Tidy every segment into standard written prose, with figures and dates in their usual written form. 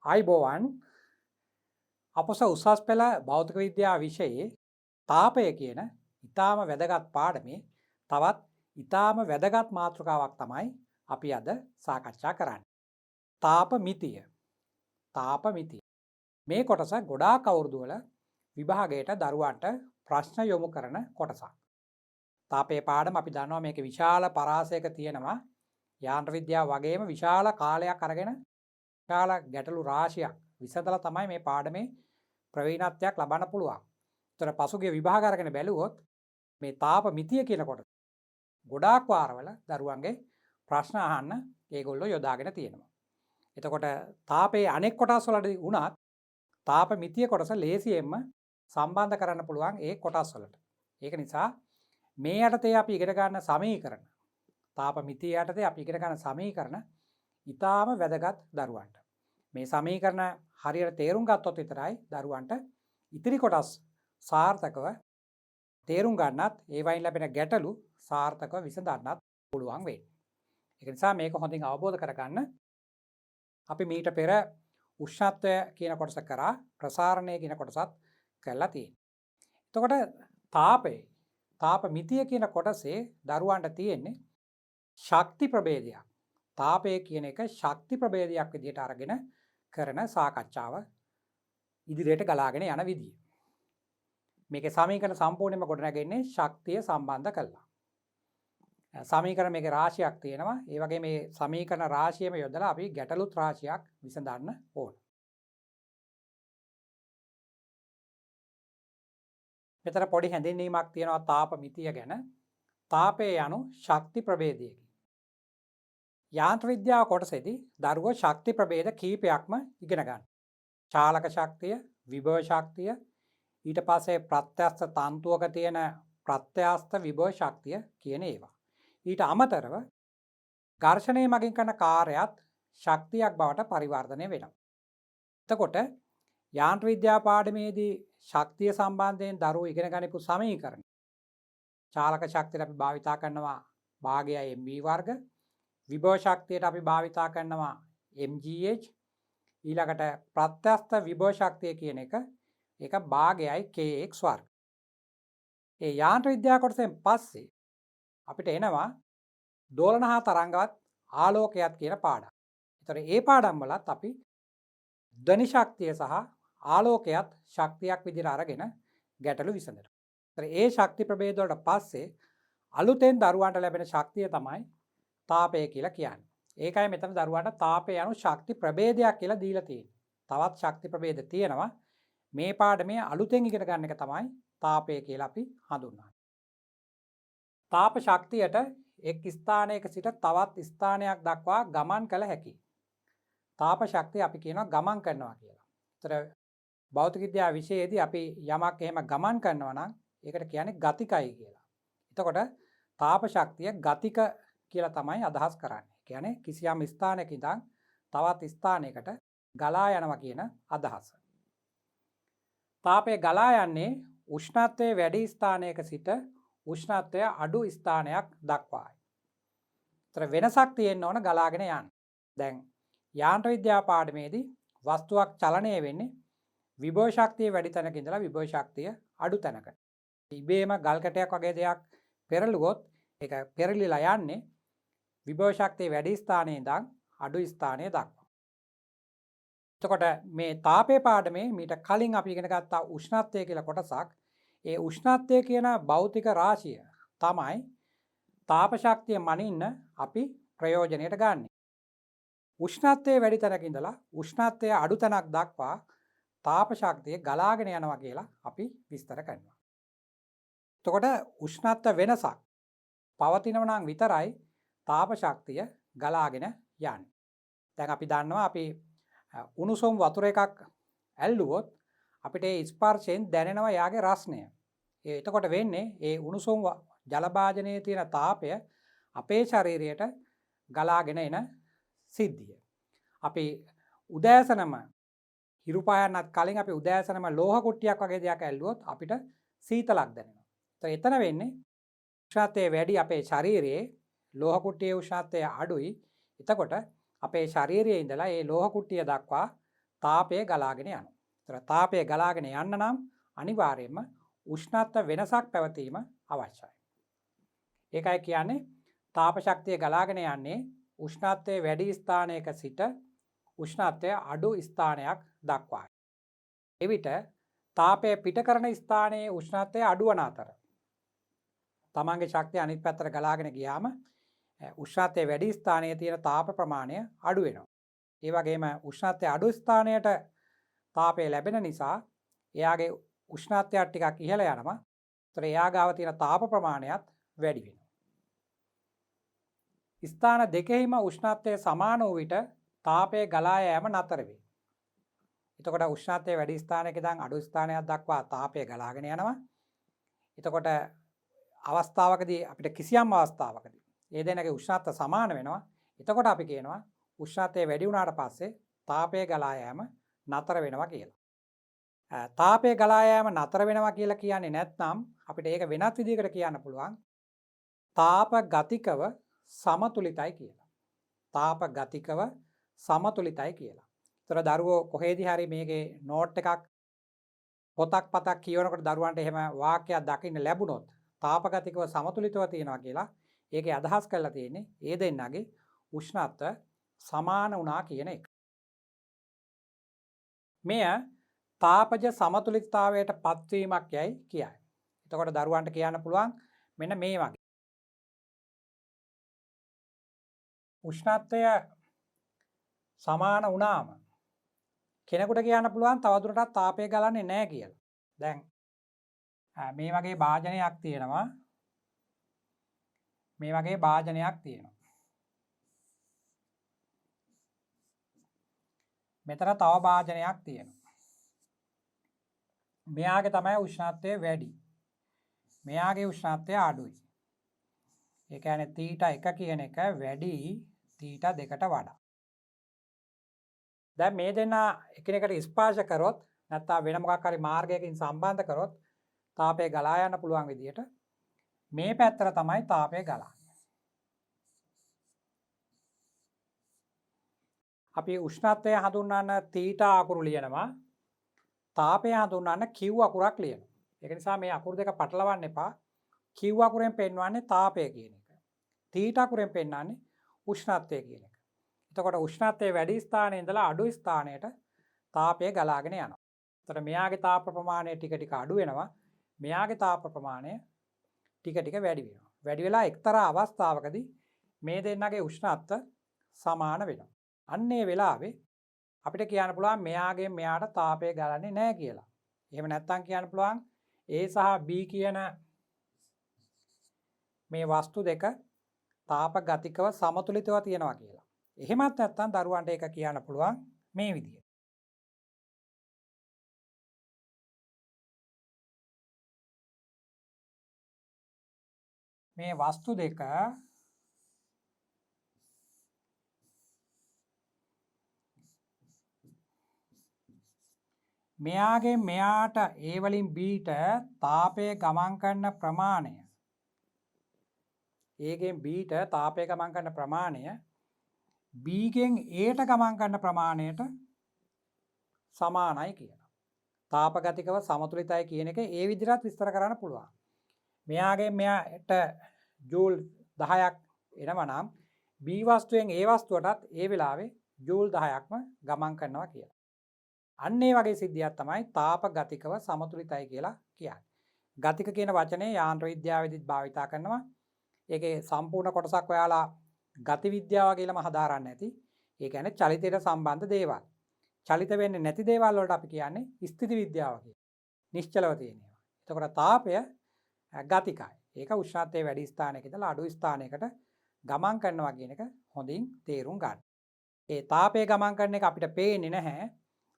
ආයිබෝවන් අපොස උසස් පෙළ භෞතික විද්‍යා විෂයේ තාපය කියන ඉතාම වැදගත් පාඩමේ තවත් ඉතාම වැදගත් මාතෘකාවක් තමයි අපි අද සාකච්ඡා කරන්නේ. තාප මිතිය. තාප මිතිය. මේ කොටස ගොඩාක් අවුරුදු වල විභාගයට දරුවන්ට ප්‍රශ්න යොමු කරන කොටසක්. තාපයේ පාඩම අපි දන්නවා මේකේ විශාල පරාසයක තියෙනවා. යාන්ත්‍ර විද්‍යාව වගේම විශාල කාලයක් අරගෙන විශාල ගැටලු රාශියක් විසඳලා තමයි මේ පාඩමේ ප්‍රවීණත්වයක් ලබන්න පුළුවන්. ඒතර පසුගිය විභාග අරගෙන බැලුවොත් මේ තාප මිතිය කියන කොට ගොඩාක් වාරවල දරුවන්ගේ ප්‍රශ්න අහන්න ඒගොල්ලෝ යොදාගෙන තියෙනවා. එතකොට තාපයේ අනෙක් කොටස් වලදී වුණත් තාප මිතිය කොටස ලේසියෙන්ම සම්බන්ධ කරන්න පුළුවන් ඒ කොටස් වලට. ඒක නිසා මේ යටතේ අපි ඉගෙන ගන්න සමීකරණ තාප මිතිය යටතේ අපි ඉගෙන ගන්න සමීකරණ ඊටාම වැදගත් දරුවන්ට. මේ සමීකරණ හරියට තේරුම් ගත්තොත් විතරයි දරුවන්ට ඉතිරි කොටස් සාර්ථකව තේරුම් ගන්නත් ඒ වයින් ලැබෙන ගැටලු සාර්ථකව විසඳන්නත් පුළුවන් වෙන්නේ. ඒක නිසා මේක හොඳින් අවබෝධ කරගන්න අපි මීට පෙර උෂ්ණත්වය කියන කොටස කරා ප්‍රසාරණය කියන කොටසත් කරලා තියෙනවා. එතකොට තාප මිතිය කියන කොටසේ දරුවන්ට තියෙන්නේ ශක්ති ප්‍රභේදයක්. තාපය කියන එක ශක්ති ප්‍රභේදයක් විදිහට අරගෙන කරන සාකච්ඡාව ඉදිරියට ගලාගෙන යන විදිය. මේකේ සමීකරණ සම්පූර්ණයෙන්ම ගොඩනගන්නේ ශක්තිය සම්බන්ධ කරලා. සමීකරණ මේකේ රාශියක් තියෙනවා. ඒ වගේ මේ සමීකරණ රාශියම යොදලා අපි ගැටලුත් රාශියක් විසඳන්න ඕන. මෙතන පොඩි හැඳින්වීමක් තියෙනවා තාප මිතිය ගැන. තාපය යනු ශක්ති ප්‍රභේදයකි. යාන්ත්‍ර විද්‍යාව කොටසේදී දරුවෝ ශක්ති ප්‍රභේද කීපයක්ම ඉගෙන ගන්න. චාලක ශක්තිය, විභව ශක්තිය, ඊට පස්සේ ප්‍රත්‍යස්ත තන්තුවක තියෙන ප්‍රත්‍යස්ත විභව ශක්තිය කියන ඒවා. ඊට අමතරව ඝර්ෂණය මගින් කරන කාර්යයත් ශක්තියක් බවට පරිවර්තනය වෙනවා. එතකොට යාන්ත්‍ර විද්‍යා පාඩමේදී ශක්තිය සම්බන්ධයෙන් දරුවෝ ඉගෙන ගනිපු සමීකරණ. චාලක ශක්තියට අපි භාවිතා කරනවා භාගයයි MV වර්ග. විභව ශක්තියට අපි භාවිතා කරනවා mgh. ඊළඟට ප්‍රත්‍යස්ත විභව ශක්තිය කියන එක ඒක භාගයයි kx වර්ග. ඒ යාන්ත්‍ර විද්‍යාව කොටසෙන් පස්සේ අපිට එනවා දෝලන හා තරංගවත් ආලෝකයක් කියන පාඩම්. ඒතර ඒ පාඩම් වලත් අපි ධ්වනි ශක්තිය සහ ආලෝකයත් ශක්තියක් විදිහට අරගෙන ගැටලු විසඳනවා. ඒතර ඒ ශක්ති ප්‍රභේද වලට පස්සේ අලුතෙන් දරුවන්ට ලැබෙන ශක්තිය තමයි තාපය කියලා කියන්නේ. ඒකයි මෙතන දරුවන්ට තාපය යනු ශක්ති ප්‍රභේදයක් කියලා දීලා තියෙන්නේ. තවත් ශක්ති ප්‍රභේද තියෙනවා. මේ පාඩමේ අලුතෙන් ඉගෙන ගන්න එක තමයි තාපය කියලා අපි හඳුන්වන්නේ. තාප ශක්තියට එක් ස්ථානයක සිට තවත් ස්ථානයක් දක්වා ගමන් කළ හැකියි. තාප ශක්තිය අපි කියනවා ගමන් කරනවා කියලා. ඒතර භෞතික විද්‍යාව විෂයේදී අපි යමක් එහෙම ගමන් කරනවා නම් ඒකට කියන්නේ ගතිකයි කියලා. එතකොට තාප ශක්තිය ගතික කියලා තමයි අදහස් කරන්නේ. කියන්නේ කිසියම් ස්ථානයක ඉඳන් තවත් ස්ථානයකට ගලා යනවා කියන අදහස. තාපය ගලා යන්නේ උෂ්ණත්වයේ වැඩි ස්ථානයක සිට උෂ්ණත්වය අඩු ස්ථානයක් දක්වායි. ඒතර වෙනසක් තියෙන්න ඕන ගලාගෙන යන්න. දැන් යාන්ත්‍ර විද්‍යා පාඩමේදී වස්තුවක් චලනය වෙන්නේ විභව ශක්තිය වැඩි තැනක ඉඳලා විභව ශක්තිය අඩු තැනකට. ඉබේම ගල් කැටයක් වගේ දෙයක් පෙරළුවොත් ඒක පෙරලිලා යන්නේ විභව ශක්තිය වැඩි ස්ථානයේ ඉඳන් අඩු ස්ථානයේ දක්වා. එතකොට මේ තාපයේ පාඩමේ මීට කලින් අපි ඉගෙන ගත්තා උෂ්ණත්වය කියලා කොටසක්. ඒ උෂ්ණත්වය කියන භෞතික රාශිය තමයි තාප ශක්තිය මනින්න අපි ප්‍රයෝජනයට ගන්න. උෂ්ණත්වයේ වැඩි තැනක ඉඳලා උෂ්ණත්වය අඩු තැනක් දක්වා තාප ශක්තිය ගලාගෙන යනවා කියලා අපි විස්තර කරනවා. එතකොට උෂ්ණත්ව වෙනසක් පවතිනවා නම් විතරයි තාප ශක්තිය ගලාගෙන යන්නේ. දැන් අපි දන්නවා අපි උණුසුම් වතුර එකක් ඇල්ලුවොත් අපිට ඒ ස්පර්ශයෙන් දැනෙනවා යාගේ රස්නය. එතකොට වෙන්නේ ඒ උණුසුම් ජල භාජනයේ තියෙන තාපය අපේ ශරීරයට ගලාගෙන එන සිද්ධිය. අපි උදෑසනම හිරු පායන්නත් කලින් අපි උදෑසනම ලෝහ කුට්ටියක් වගේ දෙයක් ඇල්ලුවොත් අපිට සීතලක් දැනෙනවා. එතන වෙන්නේ උෂ්ණත්වය වැඩි අපේ ශරීරයේ ලෝහ කුට්ටියේ උෂ්ණත්වය අඩුයි. එතකොට අපේ ශරීරයේ ඉඳලා ඒ ලෝහ කුට්ටිය දක්වා තාපය ගලාගෙන යනවා. ඒතර තාපය ගලාගෙන යන්න නම් අනිවාර්යයෙන්ම උෂ්ණත්ව වෙනසක් පැවතීම අවශ්‍යයි. ඒකයි කියන්නේ තාප ශක්තිය ගලාගෙන යන්නේ උෂ්ණත්වයේ වැඩි ස්ථානයක සිට උෂ්ණත්වය අඩු ස්ථානයක් දක්වා. එවිට තාපය පිට කරන ස්ථානයේ උෂ්ණත්වය අඩු වන අතර තමන්ගේ ශක්තිය අනිත් පැත්තට ගලාගෙන ගියාම උෂ්ණත්වයේ වැඩි ස්ථානයේ තියෙන තාප ප්‍රමාණය අඩු වෙනවා. ඒ වගේම උෂ්ණත්වයේ අඩු ස්ථානයට තාපය ලැබෙන නිසා එයාගේ උෂ්ණත්වය ටිකක් ඉහළ යනවා. ඒතර එයා ගාව තියෙන තාප ප්‍රමාණයත් වැඩි වෙනවා. ස්ථාන දෙකෙහිම උෂ්ණත්වය සමාන වූ විට තාපය ගලා යෑම නතර වේ. එතකොට උෂ්ණත්වය වැඩි ස්ථානයක ඉඳන් අඩු ස්ථානයක් දක්වා තාපය ගලාගෙන යනවා. එතකොට අවස්ථාවකදී අපිට කිසියම් අවස්ථාවකදී ඒ දෙන්නගේ උෂ්ණත්වය සමාන වෙනවා. එතකොට අපි කියනවා උෂ්ණත්වය වැඩි වුණාට පස්සේ තාපය ගලා යෑම නතර වෙනවා කියලා. තාපය ගලා යෑම නතර වෙනවා කියලා කියන්නේ නැත්නම් අපිට ඒක වෙනත් විදිහකට කියන්න පුළුවන්. තාප ගතිකව සමතුලිතයි කියලා. තාප ගතිකව සමතුලිතයි කියලා. ඒතර දරුවෝ කොහේදී හරි මේකේ නෝට් එකක් පොතක් පතක් කියවනකොට දරුවන්ට එහෙම වාක්‍යයක් දකින්න ලැබුණොත් තාප ගතිකව සමතුලිතව තියෙනවා කියලා ඒකේ අදහස් කරලා තියෙන්නේ ඒ දෙන්නගේ උෂ්ණත්ව සමාන වුණා කියන එක. මෙය තාපජ සමතුලිතතාවයට පත්වීමක් යයි කියයි. එතකොට දරුවන්ට කියන්න පුළුවන් මෙන්න මේ වගේ. උෂ්ණත්වය සමාන වුණාම කෙනෙකුට කියන්න පුළුවන් තවදුරටත් තාපය ගලන්නේ නැහැ කියලා. දැන් මේ වගේ භාජනයක් තියෙනවා. මේ වගේ භාජනයක් තියෙනවා. මෙතන තව භාජනයක් තියෙනවා. මෙයාගේ තමයි උෂ්ණත්වය වැඩි. මෙයාගේ උෂ්ණත්වය අඩුයි. ඒ කියන්නේ θ1 කියන එක වැඩි θ2ට වඩා. දැන් මේ දෙන්න එකිනෙකට ස්පර්ශ කරොත් නැත්නම් වෙන මොකක් හරි මාර්ගයකින් සම්බන්ධ කරොත් තාපය ගලා යන්න පුළුවන් විදියට මේ පැත්තට තමයි තාපය ගලන්නේ. අපි උෂ්ණත්වය හඳුන්වන්න θ අකුරු ලියනවා. තාපය හඳුන්වන්න q අකුරක් ලියනවා. ඒක නිසා මේ අකුරු දෙක පටලවන්න එපා. q අකුරෙන් පෙන්වන්නේ තාපය කියන එක. θ අකුරෙන් පෙන්වන්නේ උෂ්ණත්වය කියන එක. එතකොට උෂ්ණත්වයේ වැඩි ස්ථානයේ ඉඳලා අඩු ස්ථානයට තාපය ගලාගෙන යනවා. එතකොට මෙයාගේ තාප ප්‍රමාණය ටික ටික අඩු වෙනවා. මෙයාගේ තාප ප්‍රමාණය ටික ටික වැඩි වෙනවා. වැඩි වෙලා එක්තරා අවස්ථාවකදී මේ දෙන්නගේ උෂ්ණත්ව සමාන වෙනවා. අන්න ඒ වෙලාවේ අපිට කියන්න පුළුවන් මෙයාගෙන් මෙයාට තාපය ගලන්නේ නැහැ කියලා. එහෙම නැත්නම් කියන්න පුළුවන් A සහ B කියන මේ වස්තු දෙක තාප ගතිකව සමතුලිතව තියෙනවා කියලා. එහෙමත් නැත්නම් දරුවන්ට ඒක කියන්න පුළුවන් මේ විදිහට. මේ වස්තු දෙක මෙයාගෙන් මෙයාට A වලින් Bට තාපය ගමන් කරන ප්‍රමාණය A ගෙන් Bට තාපය ගමන් කරන ප්‍රමාණය B ගෙන් Aට ගමන් කරන ප්‍රමාණයට සමානයි කියලා. තාප ගතිකව සමතුලිතයි කියන එක ඒ විදිහට විස්තර කරන්න පුළුවන්. මෙයාගෙන් මෙයාට ජූල් 10ක් එනවා නම් B වස්තුවෙන් A වස්තුවටත් ඒ වෙලාවේ ජූල් 10ක්ම ගමන් කරනවා කියලා. අන්න ඒ වගේ සිද්ධියක් තමයි තාප ගතිකව සමතුලිතයි කියලා කියන්නේ. ගතික කියන වචනේ යාන්ත්‍ර විද්‍යාවේදීත් භාවිතා කරනවා. ඒකේ සම්පූර්ණ කොටසක් ඔයාලා ගති විද්‍යාව කියලාම හදාරන්න ඇති. ඒ කියන්නේ චලිතයට සම්බන්ධ දේවල්. චලිත වෙන්නේ නැති දේවල් වලට අපි කියන්නේ ස්ථිති විද්‍යාව කියලා. නිශ්චලව තියෙන ඒවා. එතකොට තාපය ගතිකයි. ඒක උෂ්ණත්වයේ වැඩි ස්ථානයක ඉඳලා අඩු ස්ථානයකට ගමන් කරනවා කියන එක හොඳින් තේරුම් ගන්න. ඒ තාපය ගමන් කරන එක අපිට පේන්නේ නැහැ.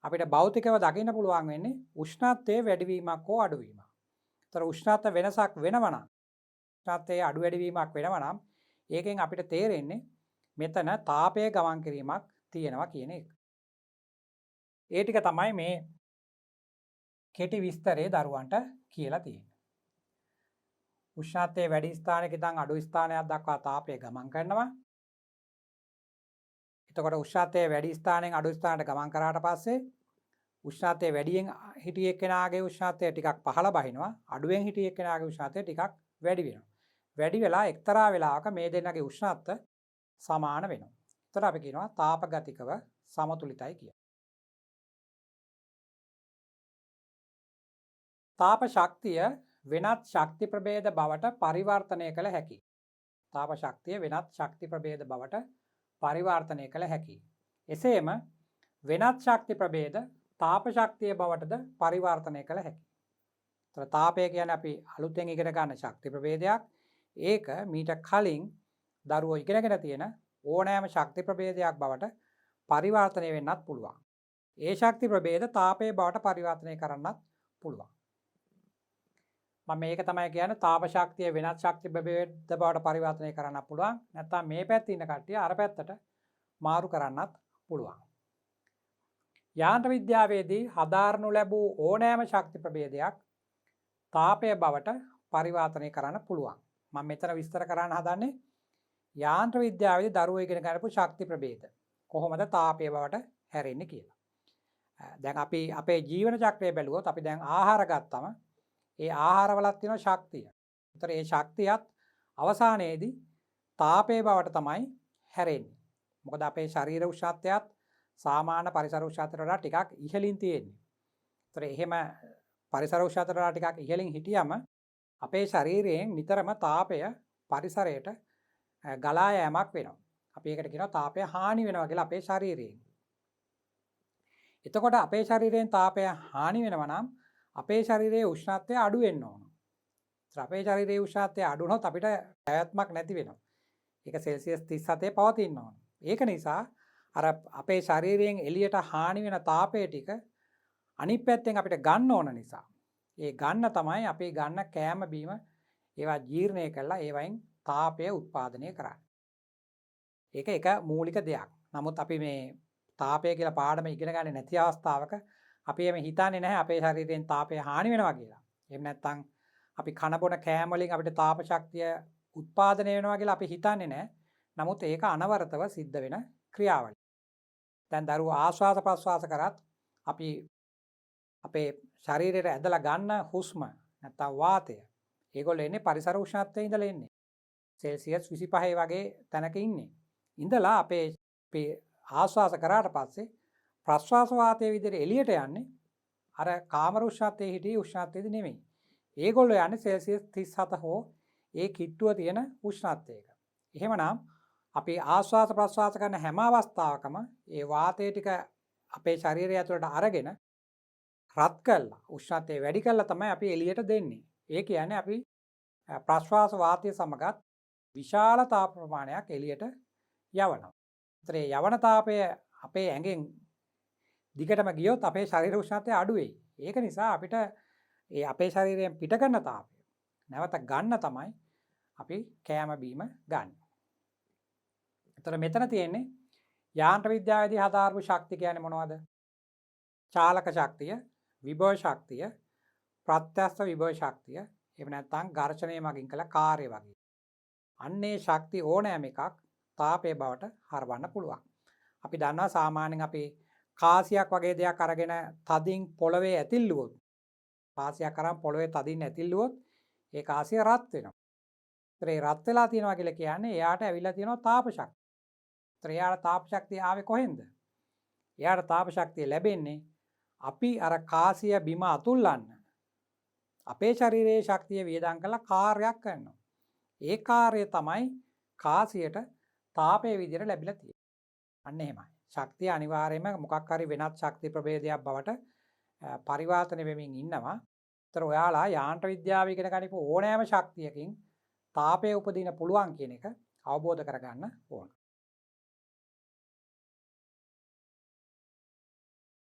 අපිට භෞතිකව දකින්න පුළුවන් වෙන්නේ උෂ්ණත්වයේ වැඩිවීමක් හෝ අඩුවීමක්. ඒතර උෂ්ණත්ව වෙනසක් වෙනවා නම් උෂ්ණත්වයේ අඩු වැඩිවීමක් වෙනවා නම් ඒකෙන් අපිට තේරෙන්නේ මෙතන තාපය ගමන් කිරීමක් තියෙනවා කියන එක. ඒ ටික තමයි මේ කෙටි විස්තරේ දරුවන්ට කියලා තියෙන්නේ. උෂ්ණත්වයේ වැඩි ස්ථානයක ඉඳන් අඩු ස්ථානයක් දක්වා තාපය ගමන් කරනවා. එතකොට උෂ්ණත්වය වැඩි ස්ථානයෙන් අඩු ස්ථානයට ගමන් කරාට පස්සේ උෂ්ණත්වය වැඩියෙන් හිටිය එක්කෙනාගේ උෂ්ණත්වය ටිකක් පහළ බහිනවා. අඩුවෙන් හිටිය එක්කෙනාගේ උෂ්ණත්වය ටිකක් වැඩි වෙනවා. වැඩි වෙලා එක්තරා වෙලාවක මේ දෙන්නගේ උෂ්ණත්ව සමාන වෙනවා. එතකොට අපි කියනවා තාපගතිකව සමතුලිතයි කියලා. තාප ශක්තිය වෙනත් ශක්ති ප්‍රභේද බවට පරිවර්තනය කළ හැකියි. තාප ශක්තිය වෙනත් ශක්ති ප්‍රභේද බවට පරිවර්තනය කළ හැකියි. එසේම වෙනත් ශක්ති ප්‍රභේද තාප ශක්තිය බවටද පරිවර්තනය කළ හැකියි. ඒතර තාපය කියන්නේ අපි අලුතෙන් ඉගෙන ගන්න ශක්ති ප්‍රභේදයක්. ඒක මීට කලින් දරුවෝ ඉගෙනගෙන තියෙන ඕනෑම ශක්ති ප්‍රභේදයක් බවට පරිවර්තනය වෙන්නත් පුළුවන්. ඒ ශක්ති ප්‍රභේද තාපයේ බවට පරිවර්තනය කරන්නත් පුළුවන්. මම මේක තමයි කියන්නේ තාප ශක්තිය වෙනත් ශක්ති ප්‍රභේද බවට පරිවර්තනය කරන්න පුළුවන්. නැත්නම් මේ පැත්තේ ඉන්න කට්ටිය අර පැත්තට මාරු කරන්නත් පුළුවන්. යාන්ත්‍ර විද්‍යාවේදී හදාරනු ලැබූ ඕනෑම ශක්ති ප්‍රභේදයක් තාපය බවට පරිවර්තනය කරන්න පුළුවන්. මම මෙතන විස්තර කරන්න හදන්නේ යාන්ත්‍ර විද්‍යාවේදී දරුවෝ ඉගෙන ගන්නපු ශක්ති ප්‍රභේද කොහොමද තාපය බවට හැරෙන්නේ කියලා. දැන් අපි අපේ ජීවන චක්‍රය බැලුවොත් අපි දැන් ආහාර ගත්තම ඒ ආහාරවලත් තියෙන ශක්තිය. ඒතර ඒ ශක්තියත් අවසානයේදී තාපයේ බවට තමයි හැරෙන්නේ. මොකද අපේ ශරීර උෂ්ණත්වයත් සාමාන්‍ය පරිසර උෂ්ණත්වයට වඩා ටිකක් ඉහළින් තියෙන්නේ. ඒතර එහෙම පරිසර උෂ්ණත්වයට වඩා ටිකක් ඉහළින් හිටියම අපේ ශරීරයෙන් නිතරම තාපය පරිසරයට ගලා යෑමක් වෙනවා. අපි ඒකට කියනවා තාපය හානි වෙනවා කියලා අපේ ශරීරයෙන්. එතකොට අපේ ශරීරයෙන් තාපය හානි වෙනවා නම් අපේ ශරීරයේ උෂ්ණත්වය අඩු වෙන්න ඕන. ඒත් අපේ ශරීරයේ උෂ්ණත්වය අඩු වුණොත් අපිට පැවැත්මක් නැති වෙනවා. ඒක සෙල්සියස් 37 පවතින්න ඕන. ඒක නිසා අර අපේ ශරීරයෙන් එළියට හානි වෙන තාපය ටික අනිත් පැත්තෙන් අපිට ගන්න ඕන නිසා ඒ ගන්න තමයි අපි ගන්න කෑම බීම ඒවා ජීර්ණය කරලා ඒවයින් තාපය උත්පාදනය කරන්නේ. ඒක එක මූලික දෙයක්. නමුත් අපි මේ තාපය කියලා පාඩම ඉගෙන ගන්නේ නැති අවස්ථාවක අපි එමෙ හිතන්නේ නැහැ අපේ ශරීරයෙන් තාපය හානි වෙනවා කියලා. එහෙම නැත්නම් අපි කන බොන කෑම වලින් අපිට තාප ශක්තිය උත්පාදනය වෙනවා කියලා අපි හිතන්නේ නැහැ. නමුත් ඒක අනවරතව සිද්ධ වෙන ක්‍රියාවලිය. දැන් දරුවෝ ආශ්වාස ප්‍රශ්වාස කරත් අපි අපේ ශරීරයට ඇදලා ගන්න හුස්ම නැත්නම් වාතය ඒගොල්ලෝ එන්නේ පරිසර උෂ්ණත්වයේ ඉඳලා එන්නේ. සෙල්සියස් 25 වගේ තැනක ඉන්නේ. ඉඳලා අපේ ආශ්වාස කරාට පස්සේ ප්‍රශ්වාස වාතයේ විදිහට එළියට යන්නේ අර කාමර උෂ්ණත්වයේ හිටිය උෂ්ණත්වයේදී නෙමෙයි. ඒගොල්ලෝ යන්නේ සෙල්සියස් 37 හෝ ඒ කිට්ටුව තියෙන උෂ්ණත්වයක. එහෙමනම් අපි ආශ්වාස ප්‍රශ්වාස කරන හැම අවස්ථාවකම ඒ වාතය ටික අපේ ශරීරය ඇතුළට අරගෙන රත් කළා උෂ්ණත්වය වැඩි කළා තමයි අපි එළියට දෙන්නේ. ඒ කියන්නේ අපි ප්‍රශ්වාස වාතය සමගත් විශාල තාප ප්‍රමාණයක් එළියට යවනවා. ඒතර ඒ යවන තාපය අපේ ඇඟෙන් දිගටම ගියොත් අපේ ශරීර උෂ්ණත්වය අඩු වෙයි. ඒක නිසා අපිට ඒ අපේ ශරීරයෙන් පිට කරන තාපය නැවත ගන්න තමයි අපි කෑම බීම ගන්න. ඒතර මෙතන තියෙන්නේ යාන්ත්‍ර විද්‍යාවේදී හදාරපු ශක්තිය කියන්නේ මොනවද? චාලක ශක්තිය, විභව ශක්තිය, ප්‍රත්‍යස්ත විභව ශක්තිය, එහෙම නැත්නම් ඝර්ෂණය මගින් කළ කාර්ය වගේ. අන්නේ ශක්ති ඕනෑම එකක් තාපයේ බවට හරවන්න පුළුවන්. අපි දන්නවා සාමාන්‍යයෙන් අපි කාසියක් වගේ දෙයක් අරගෙන තදින් පොළවේ ඇතිල්ලුවොත් කාසියක් අරන් පොළවේ තදින් ඇතිල්ලුවොත් ඒ කාසිය රත් වෙනවා. ඒතර ඒ රත් වෙලා තියෙනවා කියලා කියන්නේ එයාට ඇවිල්ලා තියෙනවා තාප ශක්තිය. ඒතර එයාට තාප ශක්තිය ආවේ කොහෙන්ද? එයාට තාප ශක්තිය ලැබෙන්නේ අපි අර කාසිය බිම අතුල්ලන්න අපේ ශරීරයේ ශක්තිය වියදම් කරලා කාර්යයක් කරනවා. ඒ කාර්යය තමයි කාසියට තාපයේ විදිහට ලැබිලා තියෙන්නේ. අන්න එහෙමයි. ශක්තිය අනිවාර්යයෙන්ම මොකක් හරි වෙනත් ශක්ති ප්‍රභේදයක් බවට පරිවර්තන වෙමින් ඉන්නවා. ඒතර ඔයාලා යාන්ත්‍ර විද්‍යාව ඉගෙන ගනිපු ඕනෑම ශක්තියකින් තාපය උපදින පුළුවන් කියන එක අවබෝධ කරගන්න ඕන.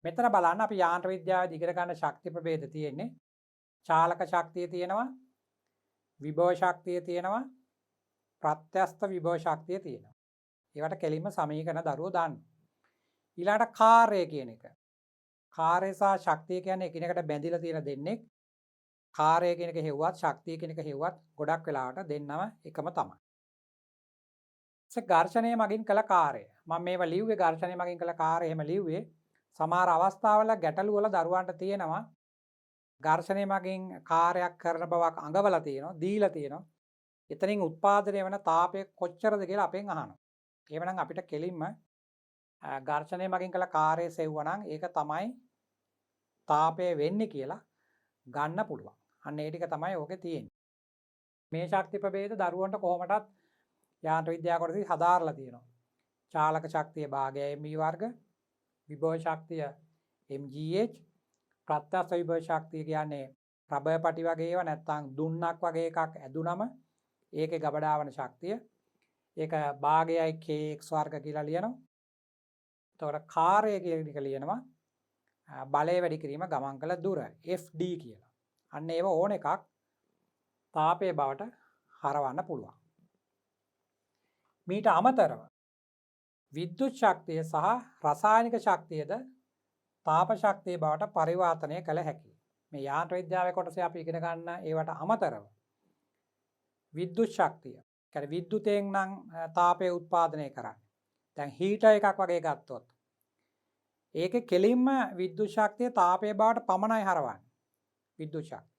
මෙතන බලන්න අපි යාන්ත්‍ර විද්‍යාවේදී ඉගෙන ගන්න ශක්ති ප්‍රභේද තියෙන්නේ චාලක ශක්තිය තියෙනවා, විභව ශක්තිය තියෙනවා, ප්‍රත්‍යස්ත විභව ශක්තිය තියෙනවා. ඒවට කෙලින්ම සමීකරණ දරුවෝ දාන්න. ඊළඟට කාර්යය කියන එක. කාර්යය සහ ශක්තිය කියන්නේ එකිනෙකට බැඳිලා තියෙන දෙන්නේ. කාර්යය කියන එක හෙව්වත් ශක්තිය කියන එක හෙව්වත් ගොඩක් වෙලාවට දෙන්නම එකම තමයි. ඝර්ෂණය මගින් කළ කාර්යය. මම මේවා ලිව්වේ ඝර්ෂණය මගින් කළ කාර්යය එහෙම ලිව්වේ. සමහර අවස්ථාවල ගැටලු වල දරුවන්ට තියෙනවා ඝර්ෂණය මගින් කාර්යයක් කරන බවක් අඟවලා තියෙනවා, දීලා තියෙනවා. එතනින් උත්පාදනය වෙන තාපය කොච්චරද කියලා අපෙන් අහනවා. එහෙමනම් අපිට කෙලින්ම ඝර්ෂණය මගින් කළ කාර්යය සෙව්වනම් ඒක තමයි තාපය වෙන්නේ කියලා ගන්න පුළුවන්. අන්න ඒ ටික තමයි ඕකේ තියෙන්නේ. මේ ශක්ති ප්‍රභේද දරුවන්ට කොහොමටත් යාන්ත්‍ර විද්‍යාව කොටසෙ හදාarලා තියෙනවා. චාලක ශක්තිය භාගය MV වර්ග, විභව ශක්තිය MGH, ප්‍රත්‍යස්ථ විභව ශක්තිය කියන්නේ රබර් පටි වගේ ඒවා නැත්නම් දුන්නක් වගේ එකක් ඇදුනම ඒකේ ගබඩාවන ශක්තිය. ඒක භාගයයි KX වර්ග කියලා ලියනවා. එතකොට කාර්යය කියන එක ලියනවා බලය වැඩි කිරීම ගමන් කළ දුර FD කියලා. අන්න ඒව ඕන එකක් තාපයේ බවට හරවන්න පුළුවන්. මීට අමතරව විද්‍යුත් ශක්තිය සහ රසායනික ශක්තියද තාප ශක්තිය බවට පරිවර්තනය කළ හැකියි. මේ යාන්ත්‍ර විද්‍යාවේ කොටසේ අපි ඉගෙන ගන්න ඒවට අමතරව විද්‍යුත් ශක්තිය. කියන්නේ විද්‍යුතයෙන් නම් තාපය උත්පාදනය කරන්නේ. දැන් හීටර් එකක් වගේ ගත්තොත් ඒකේ කෙලින්ම විද්‍යුත් ශක්තිය තාපයේ බවට පමණයි හරවන්නේ. විද්‍යුත් ශක්තිය.